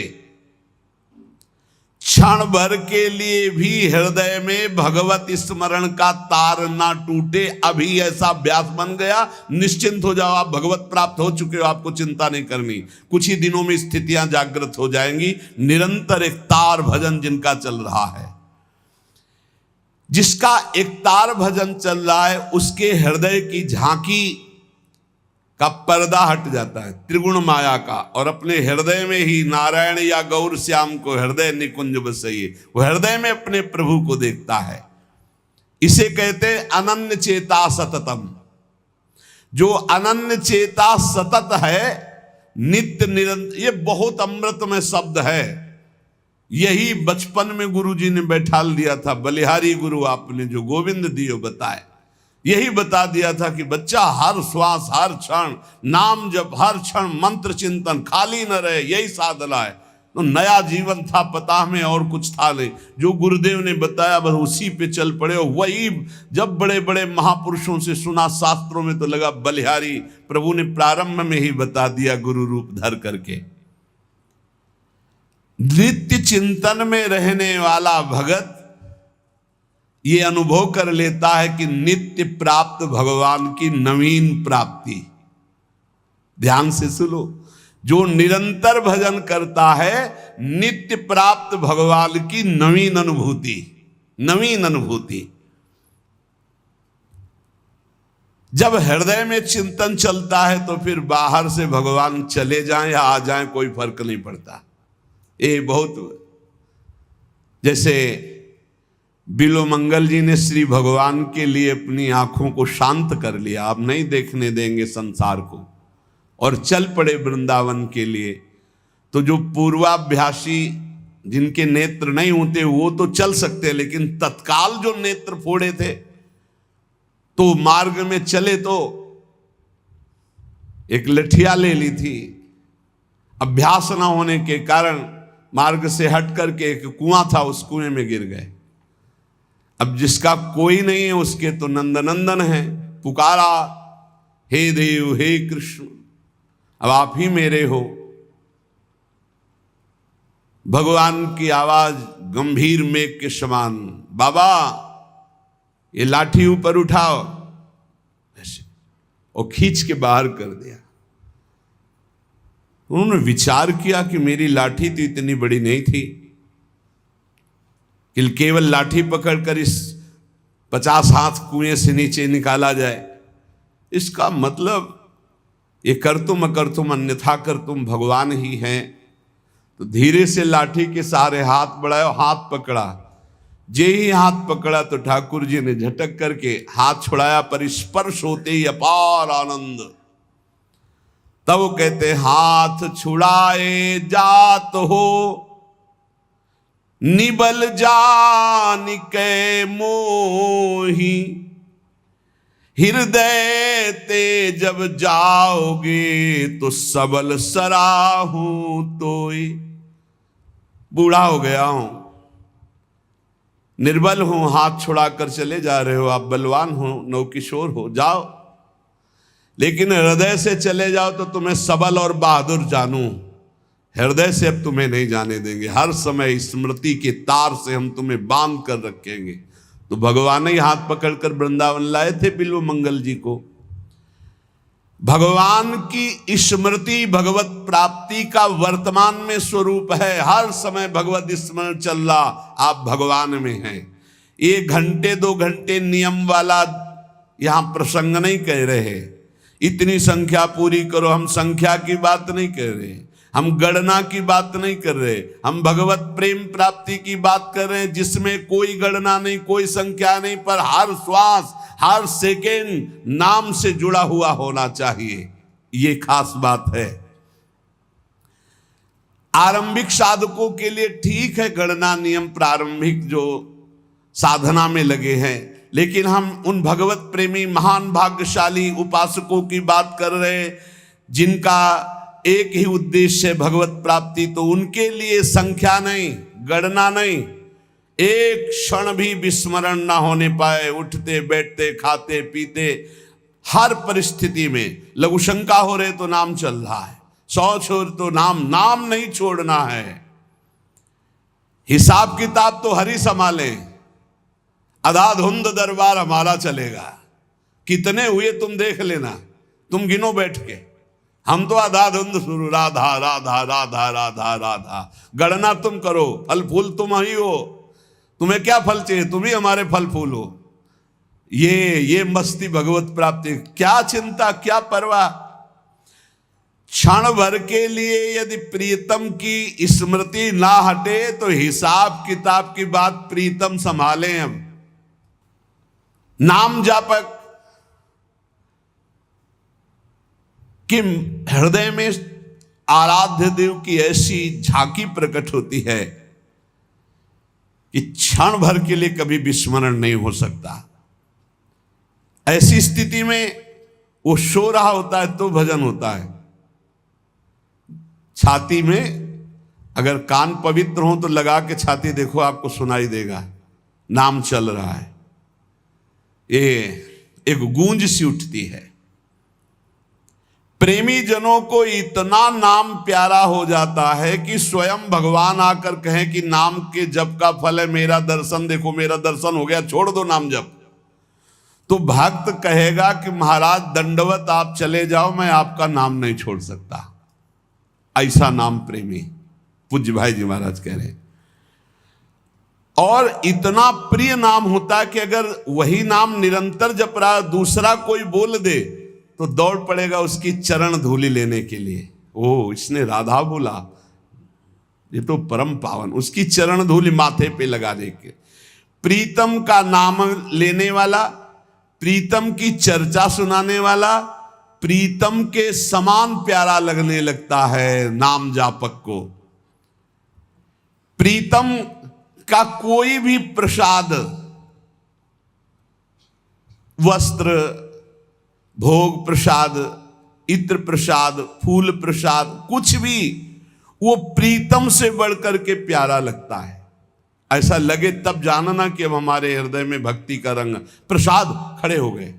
क्षण भर के लिए भी हृदय में भगवत स्मरण का तार ना टूटे, अभी ऐसा अभ्यास बन गया, निश्चिंत हो जाओ, आप भगवत प्राप्त हो चुके हो, आपको चिंता नहीं करनी। कुछ ही दिनों में स्थितियां जागृत हो जाएंगी। निरंतर एक तार भजन जिनका चल रहा है, जिसका एक तार भजन चल रहा है, उसके हृदय की झांकी का पर्दा हट जाता है त्रिगुण माया का, और अपने हृदय में ही नारायण या गौर श्याम को हृदय निकुंज बसइए, वो हृदय में अपने प्रभु को देखता है। इसे कहते अनन्य चेता सततम। जो अनन्य चेता सतत है, नित्य निरंतर, ये बहुत अमृतमय शब्द है। यही बचपन में गुरुजी ने बैठा दिया था, बलिहारी गुरु आपने जो गोविंद दियो बताए, यही बता दिया था कि बच्चा हर श्वास हर क्षण नाम जप, हर क्षण मंत्र चिंतन, खाली न रहे, यही साधना है। तो नया जीवन था, पता में और कुछ था नहीं, जो गुरुदेव ने बताया बस उसी पे चल पड़े। और वही जब बड़े बड़े महापुरुषों से सुना शास्त्रों में, तो लगा बलिहारी प्रभु ने प्रारंभ में ही बता दिया गुरु रूप धर करके। नित्य चिंतन में रहने वाला भगत ये अनुभव कर लेता है कि नित्य प्राप्त भगवान की नवीन प्राप्ति। ध्यान से सुनो, जो निरंतर भजन करता है, नित्य प्राप्त भगवान की नवीन अनुभूति, नवीन अनुभूति। जब हृदय में चिंतन चलता है तो फिर बाहर से भगवान चले जाएं या आ जाएं कोई फर्क नहीं पड़ता। ये बहुत, जैसे बिलोमंगल जी ने श्री भगवान के लिए अपनी आंखों को शांत कर लिया, अब नहीं देखने देंगे संसार को, और चल पड़े वृंदावन के लिए। तो जो पूर्वाभ्यासी जिनके नेत्र नहीं होते वो तो चल सकते, लेकिन तत्काल जो नेत्र फोड़े थे तो मार्ग में चले तो एक लठिया ले ली थी, अभ्यास न होने के कारण मार्ग से हट करके एक कुआं था, उस कुएं में गिर गए। अब जिसका कोई नहीं है उसके तो नंदनंदन है, पुकारा हे देव हे कृष्ण, अब आप ही मेरे हो। भगवान की आवाज गंभीर मेघ के समान, बाबा ये लाठी ऊपर उठाओ, ऐसे, और खींच के बाहर कर दिया। उन्होंने विचार किया कि मेरी लाठी तो इतनी बड़ी नहीं थी कि केवल लाठी पकड़कर इस 50 हाथ कुएं से नीचे निकाला जाए। इसका मतलब ये कर तुम अकर तुम अन्यथा कर तुम भगवान ही हैं। तो धीरे से लाठी के सारे हाथ बढ़ाए, हाथ पकड़ा। जे ही हाथ पकड़ा तो ठाकुर जी ने झटक करके हाथ छुड़ाया, पर स्पर्श होते ही अपार आनंद। तब वो कहते हाथ छुड़ाए जात हो, निबल जान के मोही, हृदय ते जब जाओगे तो सबल सराहू तोय। बूढ़ा हो गया हूं, निर्बल हूं, हाथ छुड़ाकर चले जा रहे हो। आप बलवान हो, नवकिशोर हो, जाओ, लेकिन हृदय से चले जाओ तो तुम्हें सबल और बहादुर जानूं। हृदय से अब तुम्हें नहीं जाने देंगे, हर समय स्मृति के तार से हम तुम्हें बांध कर रखेंगे। तो भगवान ही हाथ पकड़कर वृंदावन लाए थे बिल्व मंगल जी को। भगवान की स्मृति भगवत प्राप्ति का वर्तमान में स्वरूप है। हर समय भगवत स्मरण चल रहा, आप भगवान में हैं। 1 घंटे 2 घंटे नियम वाला यहां प्रसंग नहीं कह रहे, इतनी संख्या पूरी करो, हम संख्या की बात नहीं कर रहे, हम गणना की बात नहीं कर रहे, हम भगवत प्रेम प्राप्ति की बात कर रहे हैं, जिसमें कोई गणना नहीं, कोई संख्या नहीं, पर हर श्वास हर सेकेंड नाम से जुड़ा हुआ होना चाहिए। ये खास बात है। आरंभिक साधकों के लिए ठीक है गणना नियम, प्रारंभिक जो साधना में लगे हैं, लेकिन हम उन भगवत प्रेमी महान भाग्यशाली उपासकों की बात कर रहे हैं जिनका एक ही उद्देश्य है भगवत प्राप्ति। तो उनके लिए संख्या नहीं, गणना नहीं, एक क्षण भी विस्मरण ना होने पाए। उठते बैठते खाते पीते हर परिस्थिति में लघुशंका हो रहे तो नाम चल रहा है, 100 छोड़ तो नाम नहीं छोड़ना है। हिसाब किताब तो हरि संभाले, अधाधुंध दरबार हमारा चलेगा। कितने हुए तुम देख लेना, तुम गिनो बैठ के। हम तो आधाधुंध शुरू, राधा राधा राधा राधा राधा। गणना तुम करो, फल फूल तुम ही हो, तुम्हें क्या फल चाहिए, तुम ही हमारे फल फूल हो। ये मस्ती भगवत प्राप्ति, क्या चिंता क्या परवाह। क्षण भर के लिए यदि प्रीतम की स्मृति ना हटे तो हिसाब किताब की बात प्रीतम संभालें। अब नाम जापक कि हृदय में आराध्य देव की ऐसी झांकी प्रकट होती है कि क्षण भर के लिए कभी विस्मरण नहीं हो सकता। ऐसी स्थिति में वो सो रहा होता है तो भजन होता है। छाती में अगर कान पवित्र हो तो लगा के छाती देखो, आपको सुनाई देगा नाम चल रहा है। ये एक गूंज सी उठती है। प्रेमी जनों को इतना नाम प्यारा हो जाता है कि स्वयं भगवान आकर कहें कि नाम के जप का फल है मेरा दर्शन, देखो मेरा दर्शन हो गया, छोड़ दो नाम जप। तो भक्त कहेगा कि महाराज दंडवत, आप चले जाओ, मैं आपका नाम नहीं छोड़ सकता। ऐसा नाम प्रेमी पूज्य भाई जी महाराज कह रहे हैं। और इतना प्रिय नाम होता है कि अगर वही नाम निरंतर जप रहा दूसरा कोई बोल दे तो दौड़ पड़ेगा उसकी चरण धूलि लेने के लिए। ओ, इसने राधा बोला, ये तो परम पावन, उसकी चरण धूलि माथे पे लगा दे के। प्रीतम का नाम लेने वाला, प्रीतम की चर्चा सुनाने वाला, प्रीतम के समान प्यारा लगने लगता है नाम जापक को। प्रीतम का कोई भी प्रसाद, वस्त्र, भोग प्रसाद, इत्र प्रसाद, फूल प्रसाद, कुछ भी वो प्रीतम से बढ़कर के प्यारा लगता है। ऐसा लगे तब जानना कि अब हमारे हृदय में भक्ति का रंग। प्रसाद खड़े हो गए,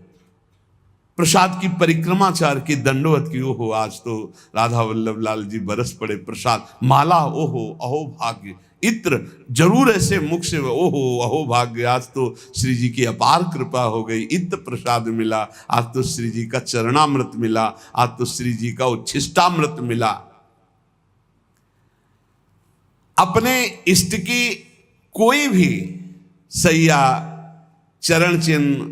प्रसाद की परिक्रमा चार की, दंडवत की। ओहो, आज तो राधा वल्लभ लाल जी बरस पड़े। प्रसाद, माला, ओहो अहो भाग्य। इत्र जरूर ऐसे मुख से, ओहो अहो भाग्य, आज तो श्री जी की अपार कृपा हो गई, इत्र प्रसाद मिला, आज तो श्री जी का चरणामृत मिला, आज तो श्री जी का उच्छिष्टामृत मिला। अपने इष्ट की कोई भी सैया, चरण चिन्ह,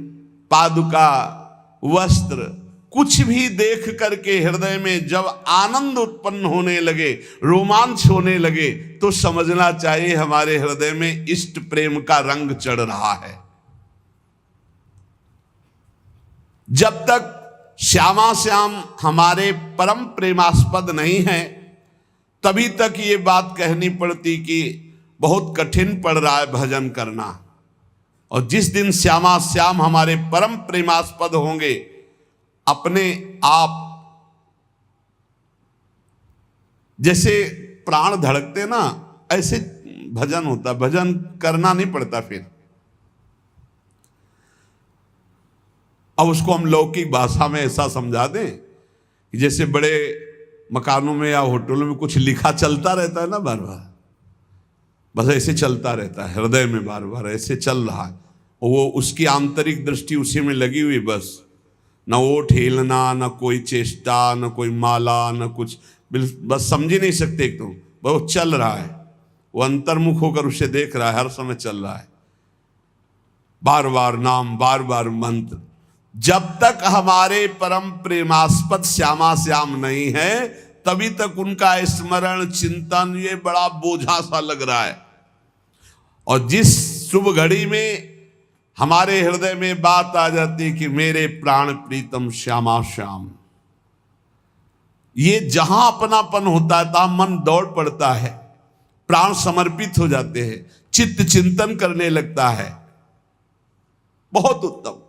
पादुका, वस्त्र, कुछ भी देख करके हृदय में जब आनंद उत्पन्न होने लगे, रोमांच होने लगे, तो समझना चाहिए हमारे हृदय में इष्ट प्रेम का रंग चढ़ रहा है। जब तक श्यामा श्याम हमारे परम प्रेमास्पद नहीं है, तभी तक ये बात कहनी पड़ती कि बहुत कठिन पड़ रहा है भजन करना। और जिस दिन श्यामा श्याम हमारे परम प्रेमास्पद होंगे, अपने आप जैसे प्राण धड़कते ना, ऐसे भजन होता, भजन करना नहीं पड़ता फिर। अब उसको हम लौकिक भाषा में ऐसा समझा दें कि जैसे बड़े मकानों में या होटलों में कुछ लिखा चलता रहता है ना बार बार, बस ऐसे चलता रहता है हृदय में, बार बार ऐसे चल रहा है, और वो उसकी आंतरिक दृष्टि उसी में लगी हुई, बस न वो ठेलना, न कोई चेष्टा, न कोई माला, न कुछ, बस समझ ही नहीं सकते एक तो वो चल रहा है, वो अंतर्मुख होकर उसे देख रहा है, हर समय चल रहा है, बार बार नाम, बार बार मंत्र। जब तक हमारे परम प्रेमास्पद श्यामा श्याम नहीं है, तभी तक उनका स्मरण चिंतन ये बड़ा बोझा सा लग रहा है। और जिस शुभ घड़ी में हमारे हृदय में बात आ जाती कि मेरे प्राण प्रीतम श्यामा श्याम, ये जहां अपनापन होता है तहां मन दौड़ पड़ता है, प्राण समर्पित हो जाते हैं, चित्त चिंतन करने लगता है। बहुत उत्तम।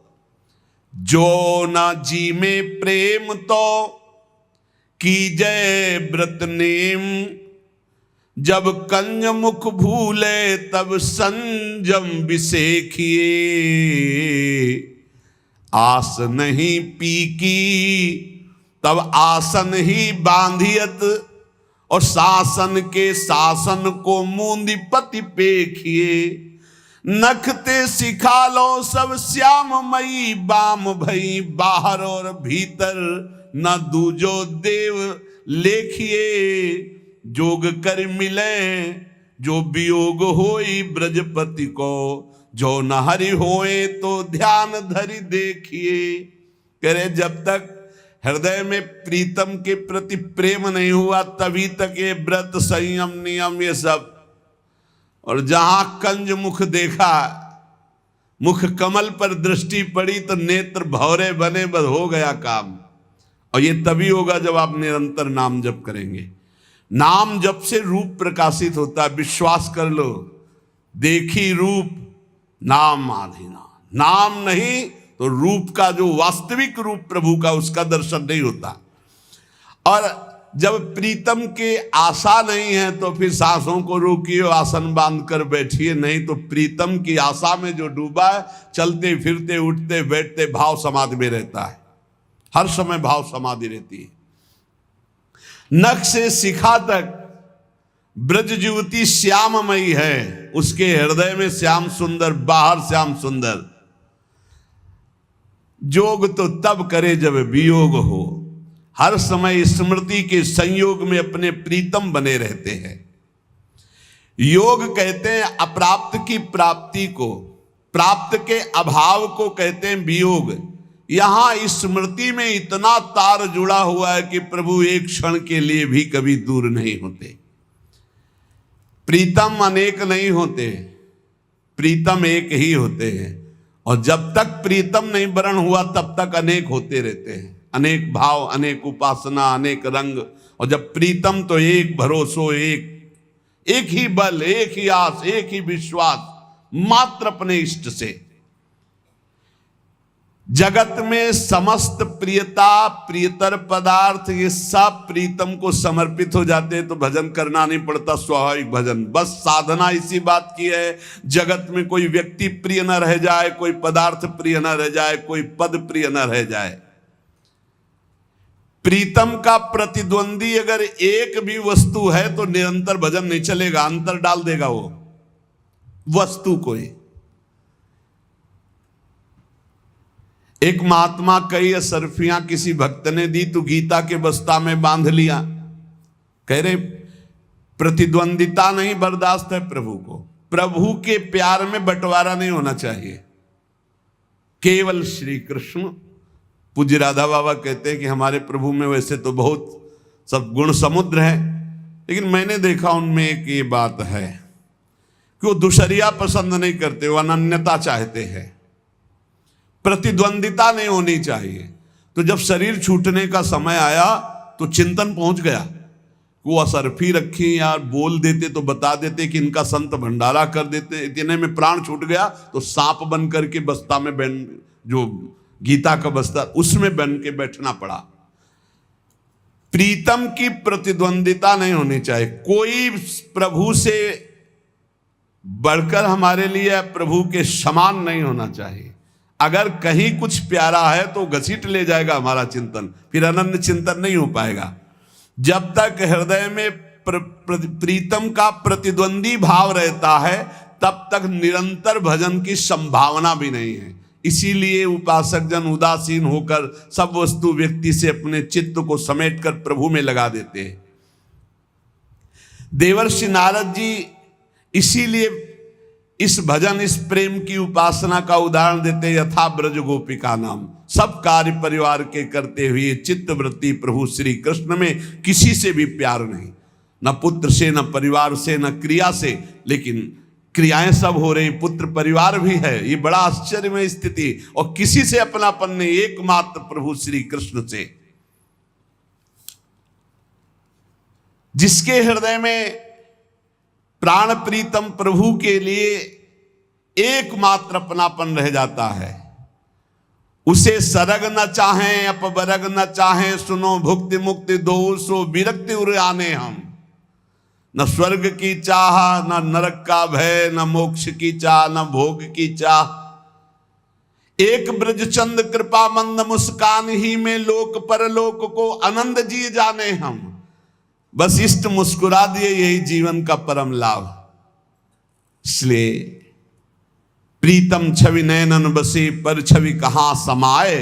जो न जी में प्रेम तो कीजय व्रत नेम, जब कंज मुख भूले तब संजम विसेखिए, आस नहीं पीकी तब आसन ही बांधियत, और शासन के शासन को मूंदी पति पेखिए, नखते सिखा लो सब श्याममयी बाम भई, बाहर और भीतर न दूजो देव लेखिए, जोग कर मिले जो वियोग होई ब्रजपति को, जो न हरि होए तो ध्यान धरि देखिए। कह रहे जब तक हृदय में प्रीतम के प्रति प्रेम नहीं हुआ तभी तक ये व्रत संयम नियम ये सब, और जहां कंज मुख देखा, मुख कमल पर दृष्टि पड़ी तो नेत्र भौरे बने, बस हो गया काम। और ये तभी होगा जब आप निरंतर नाम जप करेंगे। नाम जप से रूप प्रकाशित होता है, विश्वास कर लो। देखी रूप नाम आधीना, नाम नहीं तो रूप का जो वास्तविक रूप प्रभु का, उसका दर्शन नहीं होता। और जब प्रीतम के आशा नहीं है तो फिर सांसों को रोकिए, आसन बांध कर बैठिए, नहीं तो प्रीतम की आशा में जो डूबा है, चलते फिरते उठते बैठते भाव समाधि में रहता है, हर समय भाव समाधि रहती है। नख से शिखा तक ब्रज युवती श्याममयी है, उसके हृदय में श्याम सुंदर, बाहर श्याम सुंदर। जोग तो तब करे जब वियोग हो, हर समय स्मृति के संयोग में अपने प्रीतम बने रहते हैं। योग कहते हैं अप्राप्त की प्राप्ति को, प्राप्त के अभाव को कहते हैं वियोग। यहां स्मृति में इतना तार जुड़ा हुआ है कि प्रभु एक क्षण के लिए भी कभी दूर नहीं होते। प्रीतम अनेक नहीं होते, प्रीतम एक ही होते हैं। और जब तक प्रीतम नहीं वरण हुआ तब तक अनेक होते रहते हैं, अनेक भाव, अनेक उपासना, अनेक रंग। और जब प्रीतम तो एक भरोसो, एक ही बल, एक ही आस, एक ही विश्वास मात्र अपने इष्ट से। जगत में समस्त प्रियता, प्रियतर पदार्थ, ये सब प्रीतम को समर्पित हो जाते हैं तो भजन करना नहीं पड़ता, स्वाभाविक भजन। बस साधना इसी बात की है, जगत में कोई व्यक्ति प्रिय न रह जाए, कोई पदार्थ प्रिय न रह जाए, कोई पद प्रिय न रह जाए। प्रीतम का प्रतिद्वंदी अगर एक भी वस्तु है तो निरंतर भजन नहीं चलेगा, अंतर डाल देगा वो वस्तु को ही। एक महात्मा कई असरफियां किसी भक्त ने दी तो गीता के बस्ता में बांध लिया। कह रहे प्रतिद्वंदिता नहीं बर्दाश्त है प्रभु को, प्रभु के प्यार में बंटवारा नहीं होना चाहिए, केवल श्री कृष्ण। पूज्य राधा बाबा कहते हैं कि हमारे प्रभु में वैसे तो बहुत सब गुण समुद्र है, लेकिन मैंने देखा उनमें एक ये बात है कि वो दुशरिया पसंद नहीं करते, वो अनन्यता चाहते हैं, प्रतिद्वंदिता नहीं होनी चाहिए। तो जब शरीर छूटने का समय आया तो चिंतन पहुंच गया, वो असरफी रखी यार, बोल देते तो बता देते कि इनका संत भंडारा कर देते, इतने में प्राण छूट गया तो सांप बन करके बस्ता में बन, जो गीता का बस्ता उसमें बन के बैठना पड़ा। प्रीतम की प्रतिद्वंदिता नहीं होनी चाहिए, कोई प्रभु से बढ़कर हमारे लिए प्रभु के समान नहीं होना चाहिए। अगर कहीं कुछ प्यारा है तो घसीट ले जाएगा हमारा चिंतन, फिर अनन्य चिंतन नहीं हो पाएगा। जब तक हृदय में प्रीतम का प्रतिद्वंदी भाव रहता है तब तक निरंतर भजन की संभावना भी नहीं है। इसीलिए उपासक जन उदासीन होकर सब वस्तु व्यक्ति से अपने चित्त को समेटकर प्रभु में लगा देते हैं। देवर्षि नारद जी इसीलिए इस भजन, इस प्रेम की उपासना का उदाहरण देते, यथा ब्रज गोपिका नाम, सब कार्य परिवार के करते हुए चित्त वृत्ति प्रभु श्री कृष्ण में किसी से भी प्यार नहीं, न पुत्र से, न परिवार से, न क्रिया से, लेकिन क्रियाएं सब हो रही, पुत्र परिवार भी है। ये बड़ा आश्चर्यमय स्थिति, और किसी से अपनापन नहीं, एकमात्र प्रभु श्री कृष्ण से। जिसके हृदय में प्राण प्रीतम प्रभु के लिए एकमात्र अपनापन रह जाता है, उसे सरग न चाहें अपबरग न चाहें, सुनो भुक्ति मुक्ति दो सो विरक्ति उड़ाने हम। न स्वर्ग की चाह, न नरक का भय, न मोक्ष की चाह, न भोग की चाह। एक ब्रजचंद कृपा मंद मुस्कान ही में लोक परलोक को आनंद जी जाने हम। बस इष्ट मुस्कुरा दिए, यही जीवन का परम लाभ। इसलिए प्रीतम छवि नयनन बसे, पर छवि कहां समाए,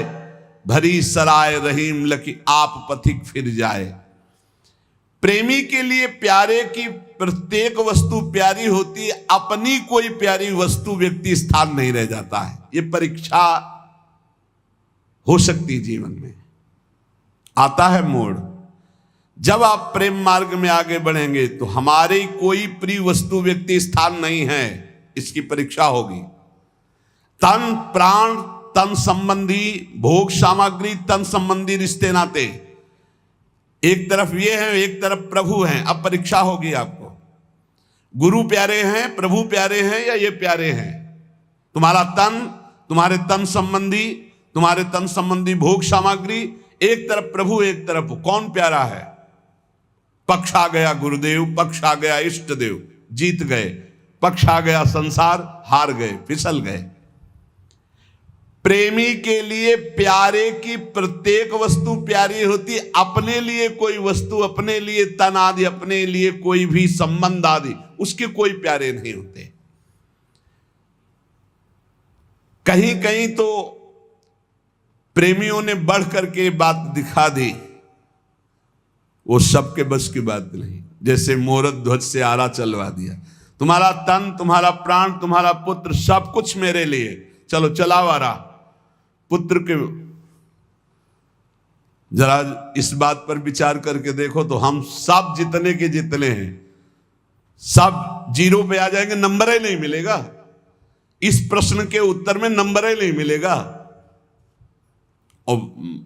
भरी सराय रहीम लकी आप पथिक फिर जाए। प्रेमी के लिए प्यारे की प्रत्येक वस्तु प्यारी होती है, अपनी कोई प्यारी वस्तु व्यक्ति स्थान नहीं रह जाता है। ये परीक्षा हो सकती है जीवन में, आता है मोड़। जब आप प्रेम मार्ग में आगे बढ़ेंगे तो हमारी कोई प्रिय वस्तु व्यक्ति स्थान नहीं है, इसकी परीक्षा होगी। तन प्राण, तन संबंधी भोग सामग्री, तन संबंधी रिश्ते नाते, एक तरफ ये है, एक तरफ प्रभु हैं। अब परीक्षा होगी आपको, गुरु प्यारे हैं, प्रभु प्यारे हैं, या ये प्यारे हैं। तुम्हारा तन, तुम्हारे तन संबंधी, तुम्हारे तन संबंधी भोग सामग्री, एक तरफ प्रभु, एक तरफ कौन प्यारा है। पक्ष आ गया गुरुदेव, पक्ष आ गया इष्ट देव, जीत गए। पक्ष आ गया संसार, हार गए, फिसल गए। प्रेमी के लिए प्यारे की प्रत्येक वस्तु प्यारी होती, अपने लिए कोई वस्तु, अपने लिए तन आदि, अपने लिए कोई भी संबंध आदि, उसके कोई प्यारे नहीं होते। कहीं कहीं तो प्रेमियों ने बढ़ करके बात दिखा दी, वो सबके बस की बात नहीं। जैसे मोरत ध्वज से आरा चलवा दिया, तुम्हारा तन, तुम्हारा प्राण, तुम्हारा पुत्र, सब कुछ मेरे लिए, चलो चलाओ आरा। पुत्र के जरा इस बात पर विचार करके देखो तो हम सब जितने के जितने हैं, सब जीरो पे आ जाएंगे, नंबर ही नहीं मिलेगा। इस प्रश्न के उत्तर में नंबर ही नहीं मिलेगा। और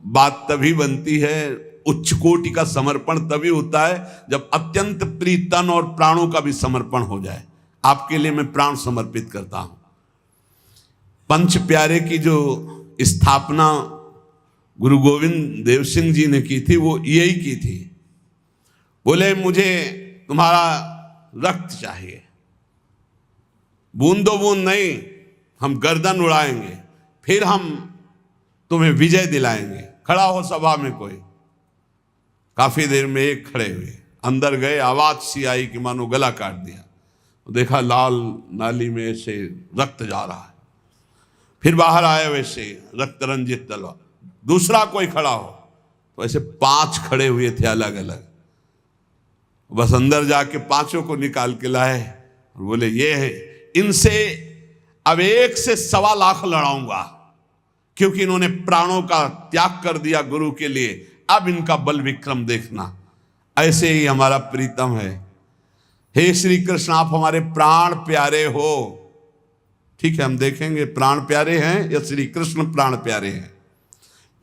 बात तभी बनती है, उच्च कोटि का समर्पण तभी होता है जब अत्यंत प्रिय तन और प्राणों का भी समर्पण हो जाए। आपके लिए मैं प्राण समर्पित करता हूं। पंच प्यारे की जो स्थापना गुरु गोविंद देव सिंह जी ने की थी, वो यही की थी। बोले मुझे तुम्हारा रक्त चाहिए, बूंदो बूंद नहीं, हम गर्दन उड़ाएंगे, फिर हम तुम्हें विजय दिलाएंगे। खड़ा हो सभा में कोई। काफी देर में एक खड़े हुए, अंदर गए, आवाज सी आई कि मानो गला काट दिया। देखा लाल नाली में से रक्त जा रहा है। फिर बाहर आए वैसे रक्त रंजित तलवार। दूसरा कोई खड़ा हो तो ऐसे 5 खड़े हुए थे अलग अलग। बस अंदर जाके 5 को निकाल के लाए और बोले ये है, इनसे अब 1 से 1.25 लाख लड़ाऊंगा, क्योंकि इन्होंने प्राणों का त्याग कर दिया गुरु के लिए। अब इनका बल विक्रम देखना। ऐसे ही हमारा प्रीतम है। हे श्री कृष्ण, आप हमारे प्राण प्यारे हो। ठीक है, हम देखेंगे प्राण प्यारे हैं या श्री कृष्ण प्राण प्यारे हैं।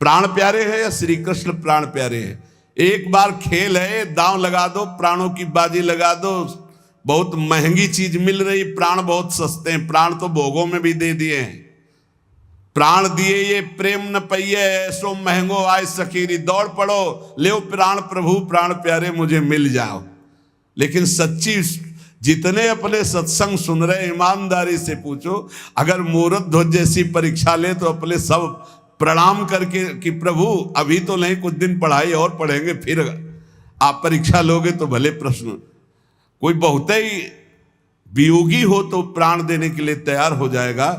प्राण प्यारे हैं या श्री कृष्ण प्राण प्यारे हैं, एक बार खेल है, दांव लगा दो, प्राणों की बाजी लगा दो। बहुत महंगी चीज मिल रही, प्राण बहुत सस्ते हैं। प्राण तो भोगों में भी दे दिए हैं। प्राण दिए ये प्रेम न पइये, ऐसो महंगो आय सकीरी। दौड़ पड़ो, ले प्राण प्रभु प्राण प्यारे मुझे मिल जाओ। लेकिन सच्ची जितने अपने सत्संग सुन रहे, ईमानदारी से पूछो, अगर मुहूर्त ध्वज जैसी परीक्षा ले तो अपने सब प्रणाम करके कि प्रभु अभी तो नहीं, कुछ दिन पढ़ाई और पढ़ेंगे, फिर आप परीक्षा लोगे तो भले प्रश्न। कोई बहुत ही वियोगी हो तो प्राण देने के लिए तैयार हो जाएगा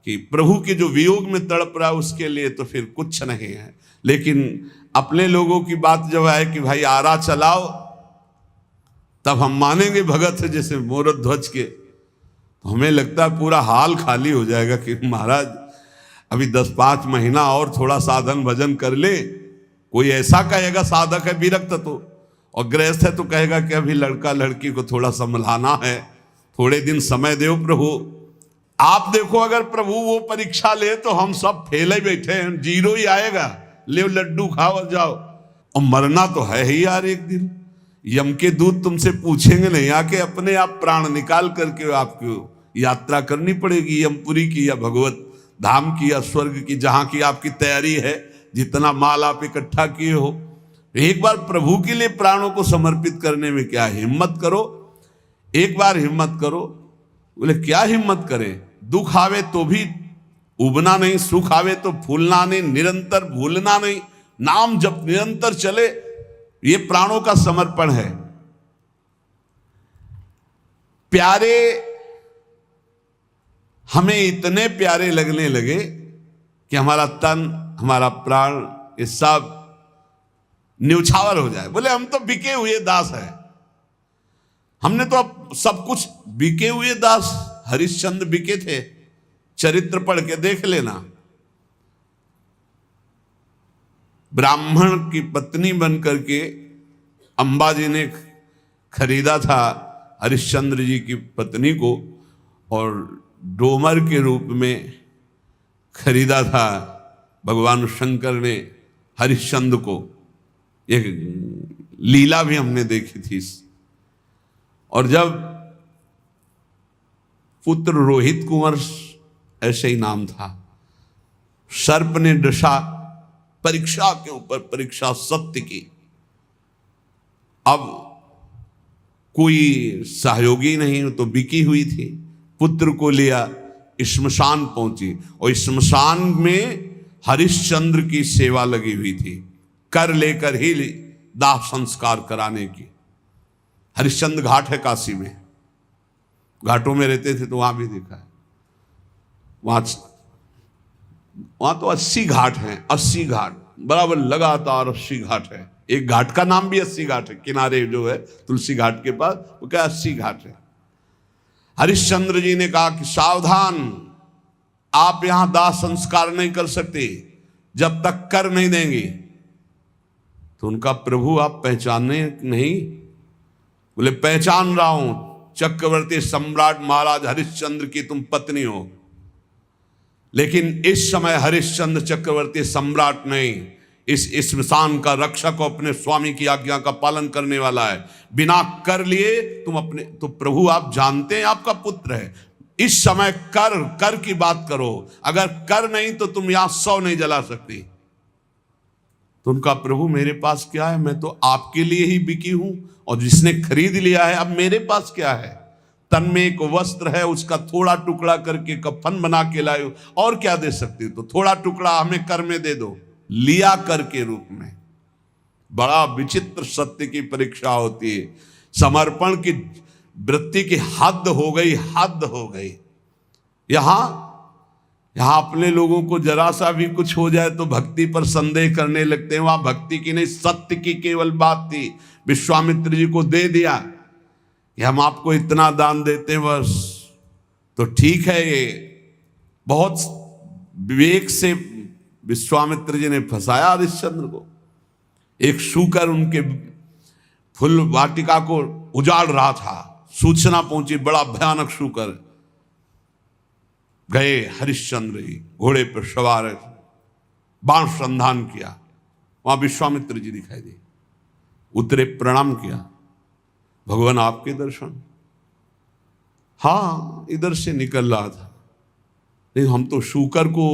कि प्रभु के जो वियोग में तड़प रहा है उसके लिए तो फिर कुछ नहीं है। लेकिन अपने लोगों की बात जब आए कि भाई आरा चलाओ, तब हम मानेंगे भगत से जैसे मुहूर्त ध्वज के, तो हमें लगता है पूरा हाल खाली हो जाएगा कि महाराज अभी 10-5 महीना और थोड़ा साधन भजन कर ले। कोई ऐसा कहेगा साधक है विरक्त तो, और गृहस्थ है तो कहेगा कि अभी लड़का लड़की को थोड़ा संभलाना है, थोड़े दिन समय दो प्रभु। आप देखो अगर प्रभु वो परीक्षा ले तो हम सब फेल ही बैठे हैं, 0 ही आएगा। ले लड्डू खाओ और जाओ, और मरना तो है ही यार एक दिन। यम के दूत तुमसे पूछेंगे नहीं, आके अपने आप प्राण निकाल करके आपको यात्रा करनी पड़ेगी, यमपुरी की या भगवत धाम की या स्वर्ग की, जहां की आपकी तैयारी है, जितना माल आप इकट्ठा किए हो। एक बार प्रभु के लिए प्राणों को समर्पित करने में क्या हिम्मत करो, एक बार हिम्मत करो। बोले क्या हिम्मत करें, दुख आवे तो भी उबना नहीं, सुख आवे तो फूलना नहीं, निरंतर भूलना नहीं, नाम जब निरंतर चले, ये प्राणों का समर्पण है। प्यारे हमें इतने प्यारे लगने लगे कि हमारा तन, हमारा प्राण, ये सब न्यौछावर हो जाए। बोले हम तो बिके हुए दास हैं, हमने तो अब सब कुछ बिके हुए दास। हरिश्चंद्र बिके थे, चरित्र पढ़ के देख लेना। ब्राह्मण की पत्नी बन करके अंबाजी ने खरीदा था हरिश्चंद्र जी की पत्नी को, और डोमर के रूप में खरीदा था भगवान शंकर ने हरिश्चंद्र को। एक लीला भी हमने देखी थी। और जब पुत्र रोहित कुंवर, ऐसे ही नाम था, सर्प ने डसा, परीक्षा के ऊपर परीक्षा सत्य की। अब कोई सहयोगी नहीं, तो बिकी हुई थी। पुत्र को लिया, श्मशान पहुंची, और श्मशान में हरिश्चंद्र की सेवा लगी हुई थी, कर लेकर ही दाह संस्कार कराने की। हरिश्चंद्र घाट है काशी में, घाटों में रहते थे तो वहां भी देखा है। वहां तो 80 घाट हैं, 80 घाट बराबर लगातार 80 घाट है। एक घाट का नाम भी 80 घाट है, किनारे जो है तुलसी घाट के पास, वो क्या 80 घाट है। हरिश्चंद्र जी ने कहा कि सावधान, आप यहां दाह संस्कार नहीं कर सकते जब तक कर नहीं देंगे। तो उनका प्रभु आप पहचाने नहीं? बोले पहचान रहा हूं, चक्रवर्ती सम्राट महाराज हरिश्चंद्र की तुम पत्नी हो। लेकिन इस समय हरिश्चंद्र चक्रवर्ती सम्राट नहीं, इस श्मशान का रक्षक और अपने स्वामी की आज्ञा का पालन करने वाला है। बिना कर लिए तुम अपने, तो प्रभु आप जानते हैं आपका पुत्र है, इस समय कर की बात करो, अगर कर नहीं तो तुम यहां 100 नहीं जला सकती। तो उनका प्रभु मेरे पास क्या है, मैं तो आपके लिए ही बिकी हूं, और जिसने खरीद लिया है अब मेरे पास क्या है। तन में एक वस्त्र है, उसका थोड़ा टुकड़ा करके कफन बना के लाए, और क्या दे सकती, तो थोड़ा टुकड़ा हमें कर में दे दो, लिया कर के रूप में। बड़ा विचित्र सत्य की परीक्षा होती है। समर्पण की वृत्ति की हद हो गई, हद हो गई। यहां अपने लोगों को जरा सा भी कुछ हो जाए तो भक्ति पर संदेह करने लगते हैं। वहां भक्ति की नहीं, सत्य की केवल बात थी। विश्वामित्र जी को दे दिया कि हम आपको इतना दान देते हैं बस, तो ठीक है। ये बहुत विवेक से विश्वामित्र जी ने फंसाया हरिश्चंद्र को। एक शूकर उनके फुल वाटिका को उजाड़ रहा था, सूचना पहुंची, बड़ा भयानक शूकर। गए हरिश्चंद्र जी घोड़े पर सवार, बाण संधान किया, वहां विश्वामित्र जी दिखाई दिए। उतरे, प्रणाम किया, भगवान आपके दर्शन। हाँ, इधर से निकल रहा था, लेकिन हम तो शूकर को,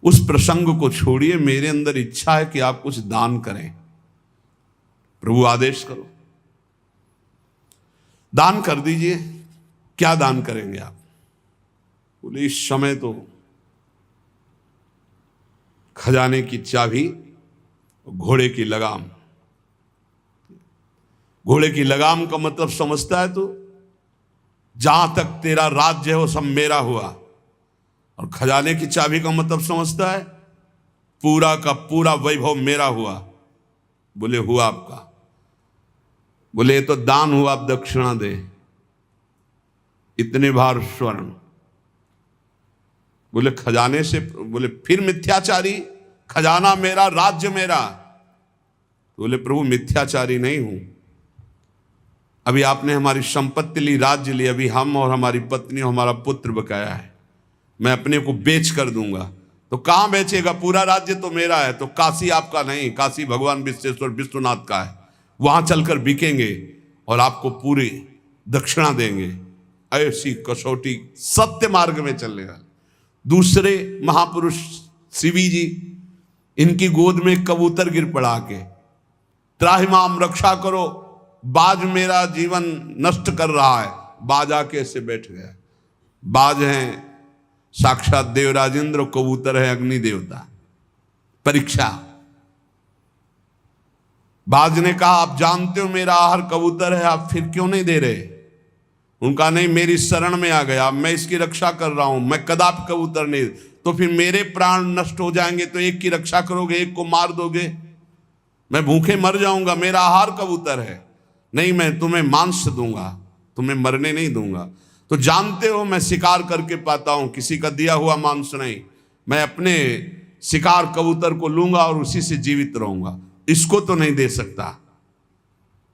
उस प्रसंग को छोड़िए, मेरे अंदर इच्छा है कि आप कुछ दान करें। प्रभु आदेश करो, दान कर दीजिए। क्या दान करेंगे आप? बोले इस समय तो खजाने की चाबी, घोड़े की लगाम। घोड़े की लगाम का मतलब समझता है तो, जहां तक तेरा राज्य है वो सब मेरा हुआ। और खजाने की चाबी का मतलब समझता है, पूरा का पूरा वैभव मेरा हुआ। बोले हुआ आपका? बोले ये तो दान हुआ, आप दक्षिणा दे, इतने भार स्वर्ण। बोले खजाने से? बोले फिर मिथ्याचारी, खजाना मेरा, राज्य मेरा। बोले प्रभु मिथ्याचारी नहीं हूं, अभी आपने हमारी संपत्ति ली, राज्य ली, अभी हम और हमारी पत्नी और हमारा पुत्र बकाया है, मैं अपने को बेच कर दूंगा। तो कहां बेचेगा? पूरा राज्य तो मेरा है। तो काशी आपका नहीं, काशी भगवान विश्वेश्वर विश्वनाथ का है, वहां चलकर बिकेंगे और आपको पूरी दक्षिणा देंगे। ऐसी कसौटी, सत्य मार्ग में चलेगा। दूसरे महापुरुष शिवी जी, इनकी गोद में कबूतर गिर पड़ा के, त्राहिमाम रक्षा करो, बाज मेरा जीवन नष्ट कर रहा है। बाज आके ऐसे बैठ गया। बाज हैं साक्षात देवराजेंद्र, कबूतर है अग्नि देवता। परीक्षा। बाज ने कहा आप जानते हो मेरा आहार कबूतर है, आप फिर क्यों नहीं दे रहे? उनका नहीं, मेरी शरण में आ गया, मैं इसकी रक्षा कर रहा हूं, मैं कदापि कबूतर नहीं। तो फिर मेरे प्राण नष्ट हो जाएंगे तो एक की रक्षा करोगे, एक को मार दोगे, मैं भूखे मर जाऊंगा, मेरा आहार कबूतर है। नहीं, मैं तुम्हें मांस दूंगा, तुम्हें मरने नहीं दूंगा। तो जानते हो मैं शिकार करके पाता हूं, किसी का दिया हुआ मांस नहीं। मैं अपने शिकार कबूतर को लूंगा और उसी से जीवित रहूंगा, इसको तो नहीं दे सकता।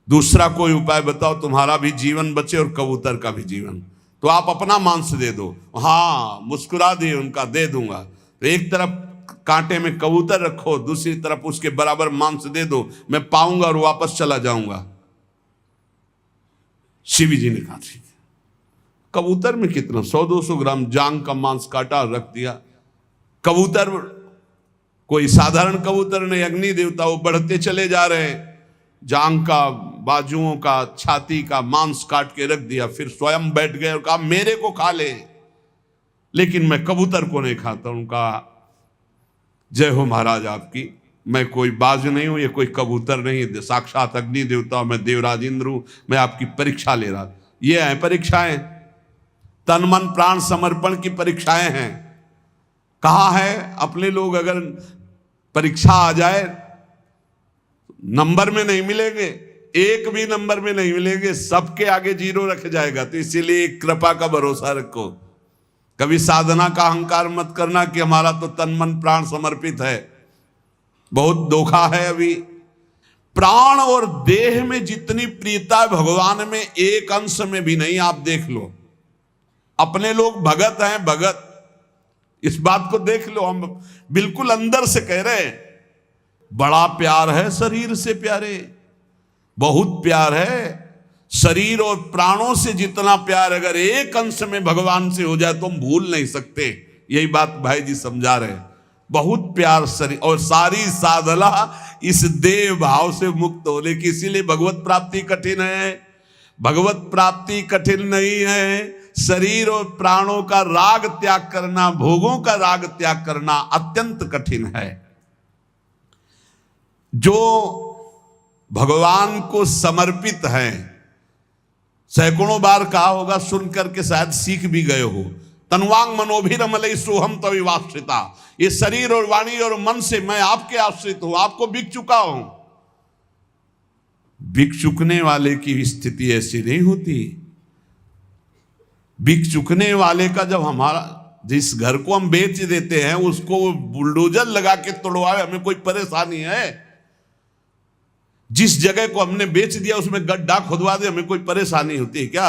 दूसरा कोई उपाय बताओ, तुम्हारा भी जीवन बचे और कबूतर का भी जीवन। तो आप अपना मांस दे दो। हाँ, मुस्कुरा दिए, उनका दे दूंगा। तो एक तरफ कांटे में कबूतर रखो, दूसरी तरफ उसके बराबर मांस दे दो, मैं पाऊंगा और वापस चला जाऊंगा। शिवी जी ने कहा ठीक है। कबूतर में कितना, 100-200 ग्राम जांग का मांस काटा, रख दिया। कबूतर कोई साधारण कबूतर नहीं, अग्नि देवता, वो बढ़ते चले जा रहे हैं। जांग का, बाजुओं का, छाती का मांस काट के रख दिया, फिर स्वयं बैठ गए और कहा मेरे को खा ले, लेकिन मैं कबूतर को नहीं खाता। उनका जय हो महाराज आपकी, मैं कोई बाज नहीं हूं, ये कोई कबूतर नहीं है, साक्षात अग्नि देवता, मैं देवराजेंद्र हूं, मैं आपकी परीक्षा ले रहा। ये है परीक्षाएं, तन मन प्राण समर्पण की परीक्षाएं हैं। कहा है अपने लोग अगर परीक्षा आ जाए नंबर में नहीं मिलेंगे, एक भी नंबर में नहीं मिलेंगे, सबके आगे 0 रख जाएगा। तो इसीलिए कृपा का भरोसा रखो, कभी साधना का अहंकार मत करना कि हमारा तो तन मन प्राण समर्पित है। बहुत धोखा है अभी। प्राण और देह में जितनी प्रियता है भगवान में एक अंश में भी नहीं। आप देख लो, अपने लोग भगत हैं, भगत, इस बात को देख लो, हम बिल्कुल अंदर से कह रहे हैं बड़ा प्यार है शरीर से प्यारे, बहुत प्यार है। शरीर और प्राणों से जितना प्यार अगर एक अंश में भगवान से हो जाए तो हम भूल नहीं सकते। यही बात भाई जी समझा रहे हैं। बहुत प्यार शरीर, और सारी साधना इस देह भाव से मुक्त होने की। इसीलिए भगवत प्राप्ति कठिन है। भगवत प्राप्ति कठिन नहीं है, शरीर और प्राणों का राग त्याग करना, भोगों का राग त्याग करना अत्यंत कठिन है। जो भगवान को समर्पित है, सैकड़ों बार कहा होगा, सुन करके शायद सीख भी गए हो, तन्वांग मनोभिरमलई सोहम तविवाश्रिता। ये शरीर और वाणी और मन से मैं आपके आश्रित हूं, आपको बिक चुका हूं। बिक चुकने वाले की स्थिति ऐसी नहीं होती। बिक चुकने वाले का, जब हमारा जिस घर को हम बेच देते हैं उसको बुलडोजर लगा के तोड़वाए, हमें कोई परेशानी है? जिस जगह को हमने बेच दिया उसमें गड्ढा खुदवा दे, हमें कोई परेशानी होती है क्या?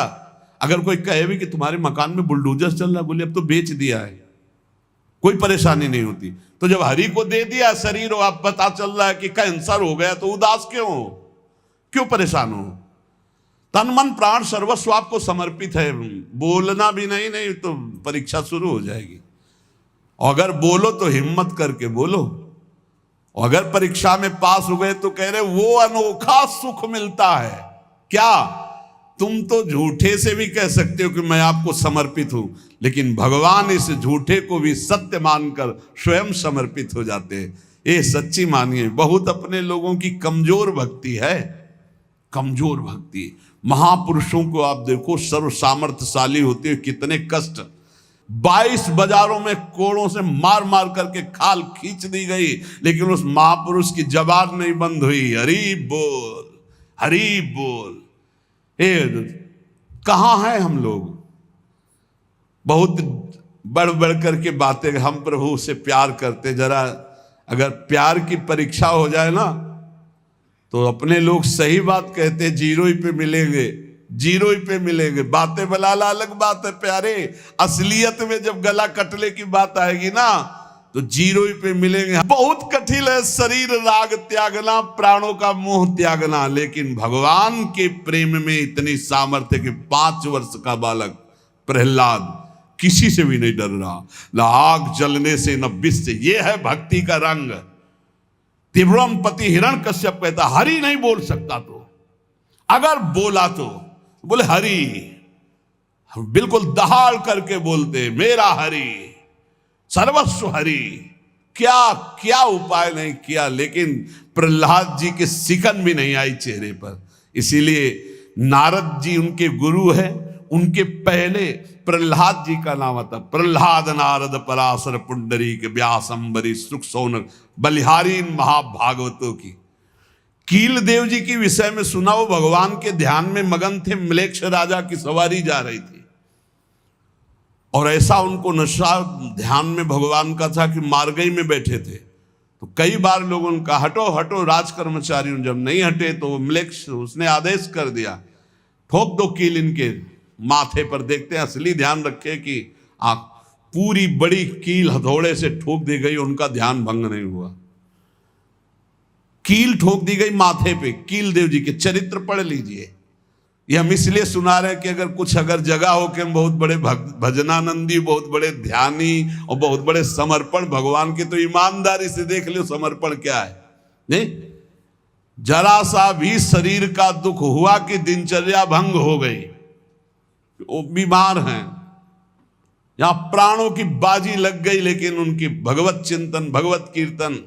अगर कोई कहे भी कि तुम्हारे मकान में बुलडोजर चल रहा है, बोले अब तो बेच दिया है, कोई परेशानी नहीं होती। तो जब हरि को दे दिया शरीर और आप पता चल रहा है कि कैंसर हो गया, तो उदास क्यों हो, क्यों परेशान हो? तन मन प्राण सर्वस्व आपको समर्पित है। बोलना भी नहीं तो परीक्षा शुरू हो जाएगी। और अगर बोलो तो हिम्मत करके बोलो। और अगर परीक्षा में पास हो गए तो कह रहे वो अनोखा सुख मिलता है। क्या? तुम तो झूठे से भी कह सकते हो कि मैं आपको समर्पित हूं, लेकिन भगवान इस झूठे को भी सत्य मानकर स्वयं समर्पित हो जाते हैं। ये सच्ची मानिए, बहुत अपने लोगों की कमजोर भक्ति है, कमजोर भक्ति। महापुरुषों को आप देखो, सर्व सामर्थ्यशाली होते हुए कितने कष्ट। 22 बाजारों में कोड़ों से मार मार करके खाल खींच दी गई, लेकिन उस महापुरुष की जबान नहीं बंद हुई। हरि बोल, हरि बोल। कहां है हम लोग? बहुत बढ़ बढ़ करके बातें। हम प्रभु से प्यार करते, जरा अगर प्यार की परीक्षा हो जाए ना, तो अपने लोग सही बात कहते, 0 ही पे मिलेंगे, 0 ही पे मिलेंगे। बातें बलाला अलग बात है प्यारे, असलियत में जब गला कटले की बात आएगी ना, तो 0 ही पे मिलेंगे। बहुत कठिन है शरीर राग त्यागना, प्राणों का मोह त्यागना, लेकिन भगवान के प्रेम में इतनी सामर्थ्य कि 5 वर्ष का बालक प्रहलाद किसी से भी नहीं डर रहा, न आग जलने से न विष से। ये है भक्ति का रंग। त्रिभुवन पति हिरण्यकश्यप कहता हरि नहीं बोल सकता, तो अगर बोला तो बोले हरि, बिल्कुल दहाड़ करके बोलते मेरा हरि, सर्वस्व हरि। क्या क्या उपाय नहीं किया, लेकिन प्रहलाद जी के सिकन भी नहीं आई चेहरे पर। इसीलिए नारद जी उनके गुरु है, उनके पहले प्रहलाद जी का नाम आता। प्रहलाद नारद पराशर पुंडरीक व्यास अम्बरी सुख सौनक बलिहारी। इन महाभागवतों की कील देव जी की विषय में सुना, वो भगवान के ध्यान में मगन थे। म्लेच्छ राजा की सवारी जा रही थी और ऐसा उनको नशा ध्यान में भगवान का था कि मार्गई में बैठे थे। तो कई बार लोगों ने कहा हटो हटो, राज कर्मचारी। जब नहीं हटे तो म्लेच्छ उसने आदेश कर दिया, ठोक दो कील इनके माथे पर। देखते हैं असली ध्यान रखे कि आप पूरी बड़ी कील हथौड़े से ठोक दी गई, उनका ध्यान भंग नहीं हुआ। कील ठोक दी गई माथे पे। कील देव जी के चरित्र पढ़ लीजिए। ये हम इसलिए सुना रहे हैं कि अगर जगह हो कि हम बहुत बड़े भजनानंदी, बहुत बड़े ध्यानी और बहुत बड़े समर्पण भगवान के, तो ईमानदारी से देख लो समर्पण क्या है। नहीं, जरा सा भी शरीर का दुख हुआ कि दिनचर्या भंग हो गई, वो बीमार हैं, यहां प्राणों की बाजी लग गई, लेकिन उनकी भगवत चिंतन भगवत कीर्तन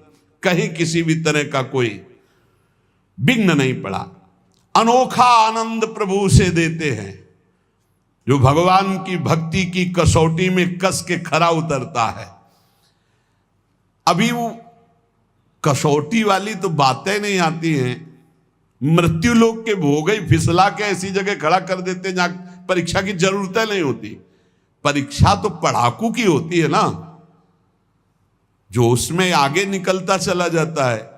कहीं किसी भी तरह का कोई विघ्न नहीं पड़ा। अनोखा आनंद प्रभु से देते हैं। जो भगवान की भक्ति की कसौटी में कस के खरा उतरता है। अभी वो कसौटी वाली तो बातें नहीं आती हैं। मृत्यु लोक के भोग ही फिसला के ऐसी जगह खड़ा कर देते हैं जहां परीक्षा की जरूरत नहीं होती। परीक्षा तो पढ़ाकू की होती है ना, जो उसमें आगे निकलता चला जाता है।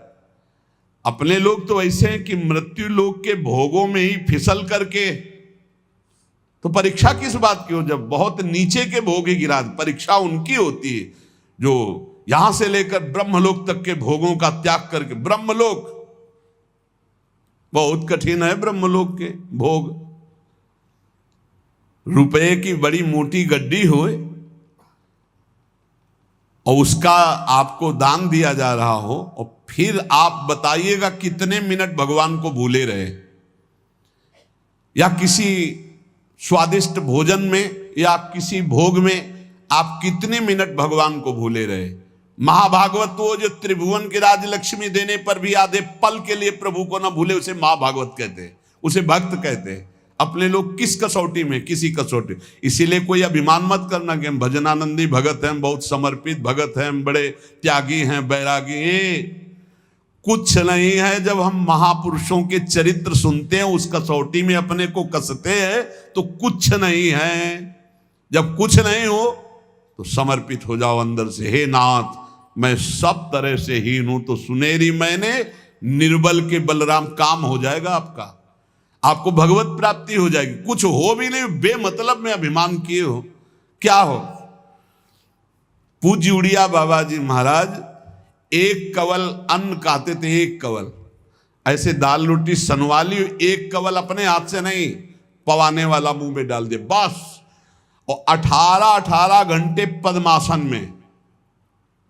अपने लोग तो ऐसे हैं कि मृत्यु लोक के भोगों में ही फिसल करके, तो परीक्षा किस बात की हो जब बहुत नीचे के भोग ही गिरा। परीक्षा उनकी होती है जो यहां से लेकर ब्रह्मलोक तक के भोगों का त्याग करके। ब्रह्मलोक बहुत कठिन है, ब्रह्मलोक के भोग। रुपए की बड़ी मोटी गड्डी हो और उसका आपको दान दिया जा रहा हो, और फिर आप बताइएगा कितने मिनट भगवान को भूले रहे। या किसी स्वादिष्ट भोजन में या किसी भोग में आप कितने मिनट भगवान को भूले रहे। महाभागवत वो जो त्रिभुवन की राजलक्ष्मी देने पर भी आधे पल के लिए प्रभु को ना भूले, उसे महाभागवत कहते हैं, उसे भक्त कहते हैं। अपने लोग किस कसौटी में, किसी कसौटी। इसीलिए कोई अभिमान मत करना कि हम भजनानंदी भगत हैं, बहुत समर्पित भगत हैं, हम बड़े त्यागी हैं, बैरागी। कुछ नहीं है। जब हम महापुरुषों के चरित्र सुनते हैं, उस कसौटी में अपने को कसते हैं, तो कुछ नहीं है। जब कुछ नहीं हो तो समर्पित हो जाओ अंदर से। हे नाथ, मैं सब तरह से हीन हूं, तो सुनेरी मैंने निर्बल के बलराम। काम हो जाएगा आपका, आपको भगवत प्राप्ति हो जाएगी। कुछ हो भी नहीं, बेमतलब में अभिमान किए हो, क्या हो। पूज्य उड़िया बाबा जी महाराज एक कवल अन्न खाते थे, एक कवल। ऐसे दाल रोटी सनवाली एक कवल अपने हाथ से नहीं, पवाने वाला मुंह में डाल दे बस। और 18 घंटे पद्मासन में,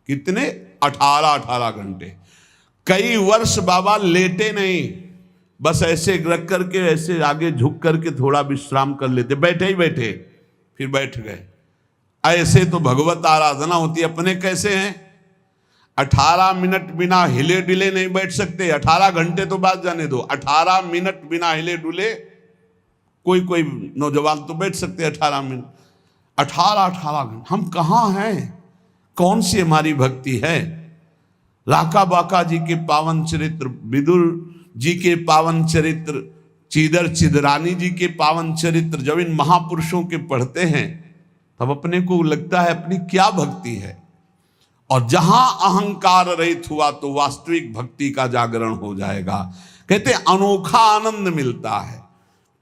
कितने 18 घंटे, कई वर्ष बाबा लेटे नहीं, बस ऐसे रख करके ऐसे आगे झुक करके थोड़ा विश्राम कर लेते, बैठे ही बैठे फिर बैठ गए। ऐसे तो भगवत आराधना होती है। अपने कैसे हैं, 18 मिनट बिना हिले डुले नहीं बैठ सकते। 18 घंटे तो बात जाने दो, 18 मिनट बिना हिले डुले कोई नौजवान तो बैठ सकते 18 मिनट। 18 घंटे हम कहाँ हैं, कौन सी हमारी भक्ति है। राका बाका जी के पावन चरित्र, विदुर जी के पावन चरित्र, चीदर चिदरानी जी के पावन चरित्र जब इन महापुरुषों के पढ़ते हैं तब अपने को लगता है अपनी क्या भक्ति है। और जहां अहंकार रहित हुआ तो वास्तविक भक्ति का जागरण हो जाएगा। कहते अनोखा आनंद मिलता है,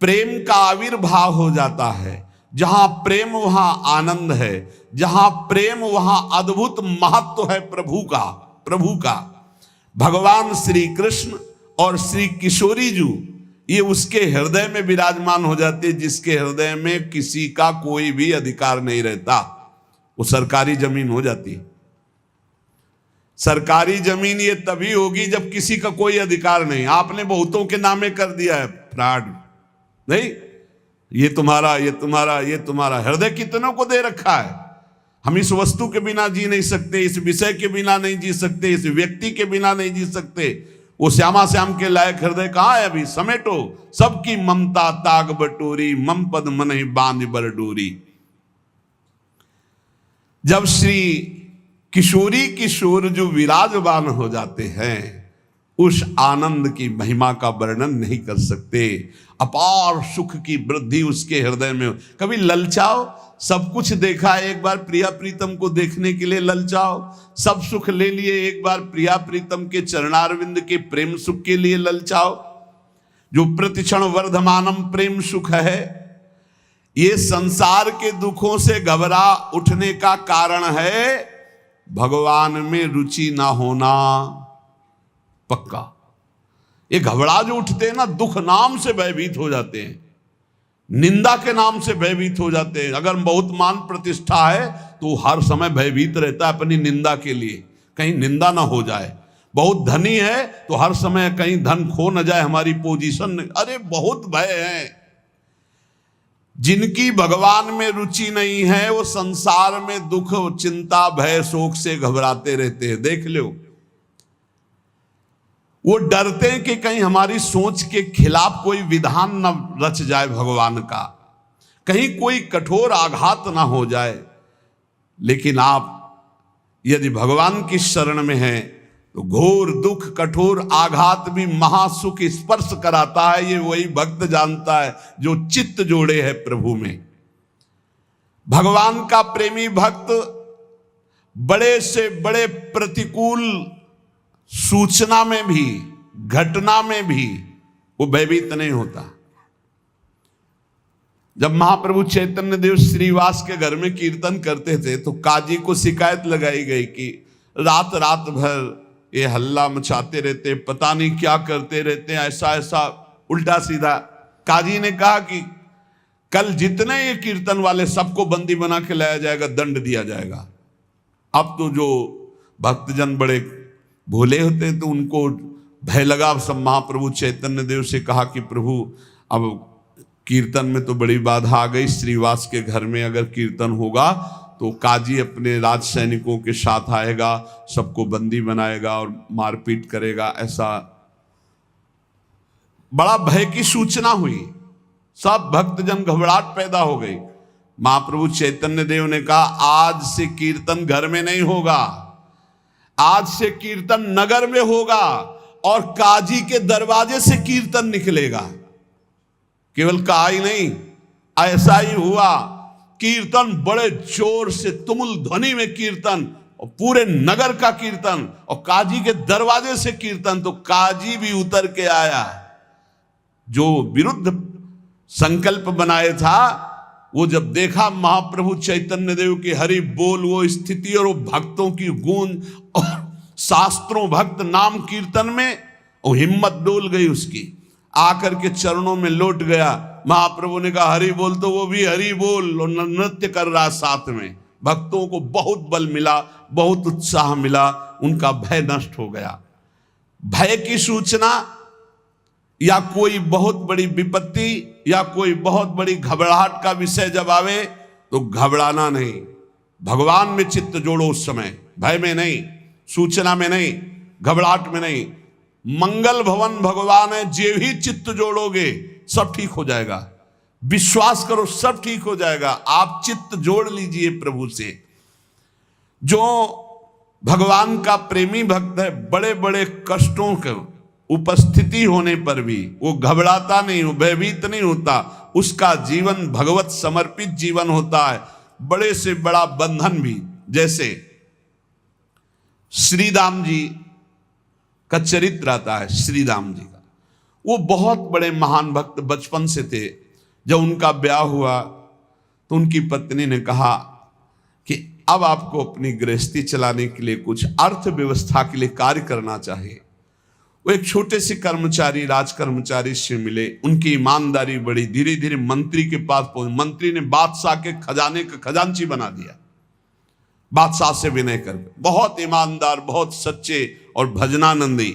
प्रेम का आविर्भाव हो जाता है। जहां प्रेम वहां आनंद है, जहां प्रेम वहां अद्भुत महत्व है प्रभु का। भगवान श्री कृष्ण और श्री किशोरी जी ये उसके हृदय में विराजमान हो जाते, जिसके हृदय में किसी का कोई भी अधिकार नहीं रहता। वो सरकारी जमीन हो जाती। सरकारी जमीन ये तभी होगी जब किसी का कोई अधिकार नहीं। आपने बहुतों के नामे कर दिया है फ्रॉड, नहीं ये तुम्हारा, ये तुम्हारा, ये तुम्हारा। हृदय कितनों को दे रखा है। हम इस वस्तु के बिना जी नहीं सकते, इस विषय के बिना नहीं जी सकते, इस व्यक्ति के बिना नहीं जी सकते। वो श्यामा श्याम के लायक हृदय कहाँ है अभी, समेटो सबकी ममता ताग बटोरी, मम पद मन ही बांध बरडोरी। जब श्री किशोरी किशोर जो विराजमान हो जाते हैं, उस आनंद की महिमा का वर्णन नहीं कर सकते। अपार सुख की वृद्धि उसके हृदय में। कभी ललचाओ, सब कुछ देखा, एक बार प्रिया प्रीतम को देखने के लिए ललचाओ। सब सुख ले लिए, एक बार प्रिया प्रीतम के चरणारविंद के प्रेम सुख के लिए ललचाओ। जो प्रतिक्षण वर्धमानम प्रेम सुख है, ये संसार के दुखों से घबरा उठने का कारण है भगवान में रुचि ना होना। पक्का ये घबरा जो उठते हैं ना, दुख नाम से भयभीत हो जाते हैं, निंदा के नाम से भयभीत हो जाते हैं। अगर बहुत मान प्रतिष्ठा है तो हर समय भयभीत रहता है अपनी निंदा के लिए, कहीं निंदा ना हो जाए। बहुत धनी है तो हर समय कहीं धन खो न जाए, हमारी पोजीशन। अरे बहुत भय है। जिनकी भगवान में रुचि नहीं है वो संसार में दुख, चिंता, भय, शोक से घबराते रहते हैं। देख लो, वो डरते हैं कि कहीं हमारी सोच के खिलाफ कोई विधान न रच जाए भगवान का, कहीं कोई कठोर आघात ना हो जाए। लेकिन आप यदि भगवान की शरण में हैं तो घोर दुख, कठोर आघात भी महासुख स्पर्श कराता है। ये वही भक्त जानता है जो चित्त जोड़े है प्रभु में। भगवान का प्रेमी भक्त बड़े से बड़े प्रतिकूल सूचना में भी, घटना में भी वो भयभीत नहीं होता। जब महाप्रभु चैतन्य देव श्रीवास के घर में कीर्तन करते थे तो काजी को शिकायत लगाई गई कि रात रात भर ये हल्ला मचाते रहते, पता नहीं क्या करते रहते, ऐसा ऐसा उल्टा सीधा। काजी ने कहा कि कल जितने ये कीर्तन वाले सबको बंदी बना के लाया जाएगा, दंड दिया जाएगा। अब तो जो भक्तजन बड़े भोले होते तो उनको भय लगा। सब महाप्रभु चैतन्य देव से कहा कि प्रभु अब कीर्तन में तो बड़ी बाधा आ गई, श्रीवास के घर में अगर कीर्तन होगा तो काजी अपने राज सैनिकों के साथ आएगा, सबको बंदी बनाएगा और मारपीट करेगा। ऐसा बड़ा भय की सूचना हुई। सब भक्तजन घबराहट पैदा हो गई। महाप्रभु चैतन्य देव ने कहा आज से कीर्तन घर में नहीं होगा, आज से कीर्तन नगर में होगा और काजी के दरवाजे से कीर्तन निकलेगा। केवल कहा ही नहीं, ऐसा ही हुआ। कीर्तन बड़े जोर से तुमुल ध्वनि में कीर्तन, और पूरे नगर का कीर्तन, और काजी के दरवाजे से कीर्तन। तो काजी भी उतर के आया। जो विरुद्ध संकल्प बनाए था वो जब देखा महाप्रभु चैतन्य देव की हरि बोल वो स्थिति और वो भक्तों की गूंज और शास्त्रों भक्त नाम कीर्तन में, वो हिम्मत डोल गई उसकी, आकर के चरणों में लौट गया। महाप्रभु ने कहा हरि बोल, तो वो भी हरि बोल और नृत्य कर रहा साथ में। भक्तों को बहुत बल मिला, बहुत उत्साह मिला, उनका भय नष्ट हो गया। भय की सूचना या कोई बहुत बड़ी विपत्ति या कोई बहुत बड़ी घबराहट का विषय जब आवे तो घबराना नहीं, भगवान में चित्त जोड़ो उस समय, भय में नहीं, सूचना में नहीं, घबराहट में नहीं। मंगल भवन भगवान है, जे भी चित्त जोड़ोगे सब ठीक हो जाएगा, विश्वास करो सब ठीक हो जाएगा। आप चित्त जोड़ लीजिए प्रभु से। जो भगवान का प्रेमी भक्त है, बड़े बड़े कष्टों के उपस्थिति होने पर भी वो घबराता नहीं, वो भयभीत नहीं होता, उसका जीवन भगवत समर्पित जीवन होता है। बड़े से बड़ा बंधन भी, जैसे श्री राम जी का चरित्र आता है, श्री राम जी का, वो बहुत बड़े महान भक्त बचपन से थे। जब उनका ब्याह हुआ तो उनकी पत्नी ने कहा कि अब आपको अपनी गृहस्थी चलाने के लिए कुछ अर्थव्यवस्था के लिए कार्य करना चाहिए। वो एक छोटे से कर्मचारी, राज कर्मचारी से मिले, उनकी ईमानदारी बढ़ी, धीरे धीरे मंत्री के पास पहुंचे। मंत्री ने बादशाह के खजाने का खजांची बना दिया, बादशाह से विनय करके। बहुत ईमानदार, बहुत सच्चे और भजनानंदी।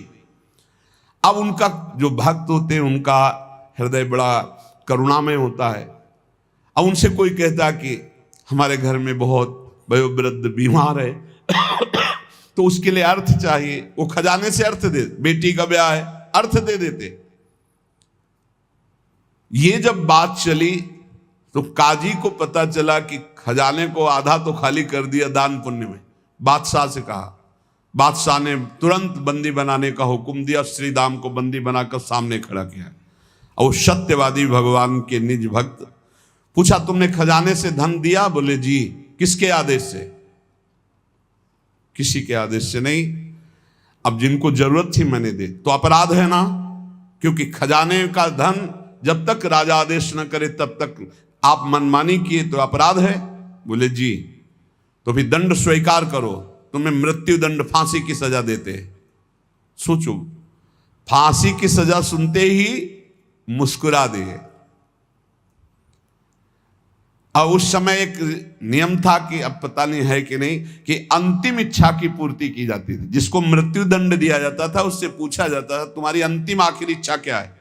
अब उनका जो भक्त होते हैं उनका हृदय बड़ा करुणामय होता है। अब उनसे कोई कहता कि हमारे घर में बहुत वयोवृद्ध बीमार है तो उसके लिए अर्थ चाहिए, वो खजाने से अर्थ दे, बेटी का ब्याह है अर्थ दे देते। ये जब बात चली तो काजी को पता चला कि खजाने को आधा तो खाली कर दिया दान पुण्य में। बादशाह से कहा, बादशाह ने तुरंत बंदी बनाने का हुक्म दिया, श्री राम को बंदी बनाकर सामने खड़ा किया। और सत्यवादी भगवान के निज भक्त पूछा, तुमने खजाने से धन दिया? बोले जी। किसके आदेश से? किसी के आदेश से नहीं। अब जिनको जरूरत थी मैंने दे, तो अपराध है ना, क्योंकि खजाने का धन जब तक राजा आदेश न करे तब तक आप मनमानी किए तो अपराध है। बोले जी। तो फिर दंड स्वीकार करो, तुम्हें मृत्यु दंड, फांसी की सजा देते। सोचो, फांसी की सजा सुनते ही मुस्कुरा दिए। अब उस समय एक नियम था कि अब पता नहीं है कि नहीं, कि अंतिम इच्छा की पूर्ति की जाती थी। जिसको मृत्यु दंड दिया जाता था उससे पूछा जाता था तुम्हारी अंतिम आखिरी इच्छा क्या है।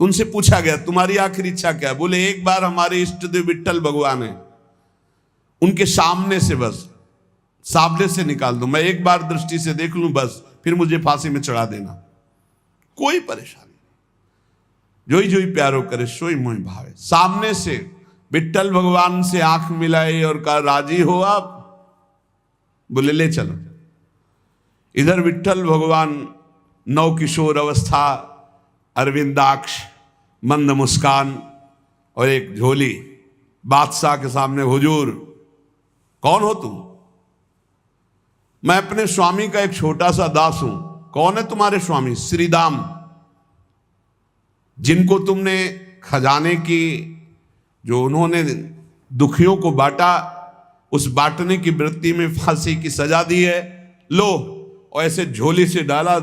तो उनसे पूछा गया तुम्हारी आखिरी इच्छा क्या है? बोले एक बार हमारे इष्ट देव विट्ठल भगवान है, उनके सामने से बस सामने से निकाल दो, मैं एक बार दृष्टि से देख लूं बस, फिर मुझे फांसी में चढ़ा देना, कोई परेशानी नहीं। जोई जोई प्यारो करे सोई मोहि भावे। सामने से विट्ठल भगवान से आंख मिलाई और कहा राजी हो आप? बोले ले चलो। इधर विट्ठल भगवान नव किशोर अवस्था, अरविंदाक्ष, मंद मुस्कान और एक झोली, बादशाह के सामने हुजूर कौन हो तुम? मैं अपने स्वामी का एक छोटा सा दास हूं। कौन है तुम्हारे स्वामी? श्री राम, जिनको तुमने खजाने की, जो उन्होंने दुखियों को बांटा, उस बांटने की वृत्ति में फांसी की सजा दी है, लो। और ऐसे झोली से डाला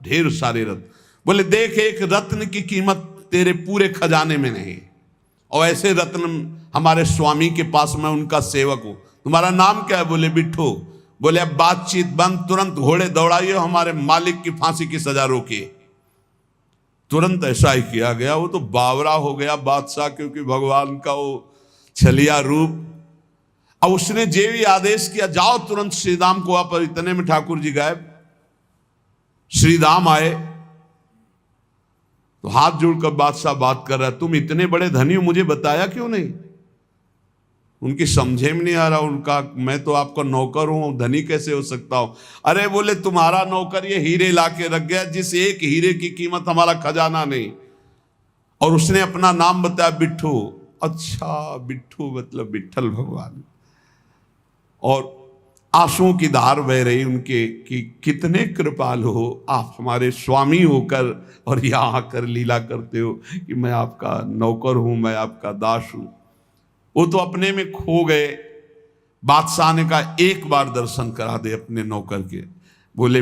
ढेर सारे रत्न। बोले देख, एक रत्न की कीमत तेरे पूरे खजाने में नहीं, और ऐसे रत्न हमारे स्वामी के पास, मैं उनका सेवक हूं। तुम्हारा नाम क्या है? बोले बिट्ठू। बोले अब बातचीत बंद, तुरंत घोड़े दौड़ाइए, हमारे मालिक की फांसी की सजा रोकिए। तुरंत ऐसा ही किया गया। वो तो बावरा हो गया बादशाह, क्योंकि भगवान का वो छलिया रूप। अब उसने जे भी आदेश किया, जाओ तुरंत श्री राम को आप, इतने में ठाकुर जी गायब। श्री राम आए तो हाथ जोड़कर बादशाह बात कर रहा है, तुम इतने बड़े धनी हो, मुझे बताया क्यों नहीं? उनकी समझे में नहीं आ रहा उनका, मैं तो आपका नौकर हूं, धनी कैसे हो सकता हूं? अरे बोले तुम्हारा नौकर ये हीरे लाके रख गया, जिस एक हीरे की कीमत हमारा खजाना नहीं। और उसने अपना नाम बताया बिट्ठू। अच्छा, बिट्ठू मतलब विट्ठल भगवान। और आंसुओं की धार बह रही उनके कि कितने कृपालु हो आप, हमारे स्वामी होकर और यहाँ आकर लीला करते हो कि मैं आपका नौकर हूं, मैं आपका दास हूं। वो तो अपने में खो गए। बादशाह ने कहा एक बार दर्शन करा दे अपने नौकर के। बोले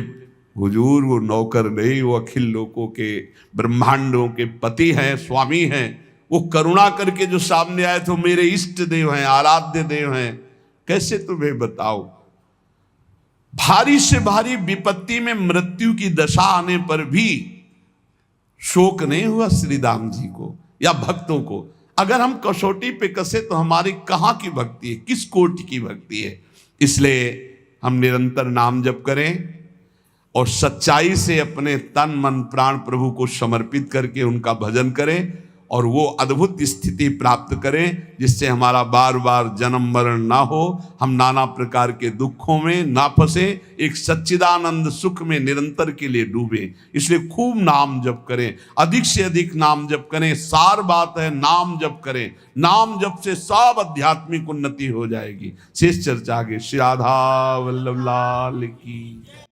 हुजूर वो नौकर नहीं, वो अखिल लोकों के ब्रह्मांडों के पति हैं, स्वामी हैं। वो करुणा करके जो सामने आए तो मेरे इष्ट देव हैं, आराध्य देव हैं। कैसे तुम्हें बताओ। भारी से भारी विपत्ति में मृत्यु की दशा आने पर भी शोक नहीं हुआ श्री राम जी को या भक्तों को। अगर हम कसौटी पे कसे तो हमारी कहाँ की भक्ति है, किस कोटि की भक्ति है। इसलिए हम निरंतर नाम जप करें और सच्चाई से अपने तन मन प्राण प्रभु को समर्पित करके उनका भजन करें और वो अद्भुत स्थिति प्राप्त करें जिससे हमारा बार बार जन्म मरण ना हो, हम नाना प्रकार के दुखों में ना फंसे, एक सच्चिदानंद सुख में निरंतर के लिए डूबे। इसलिए खूब नाम जप करें, अधिक से अधिक नाम जप करें। सार बात है नाम जप करें। नाम जप से सब आध्यात्मिक उन्नति हो जाएगी। शेष चर्चा आगे। श्री राधा वल्लभ लाल की।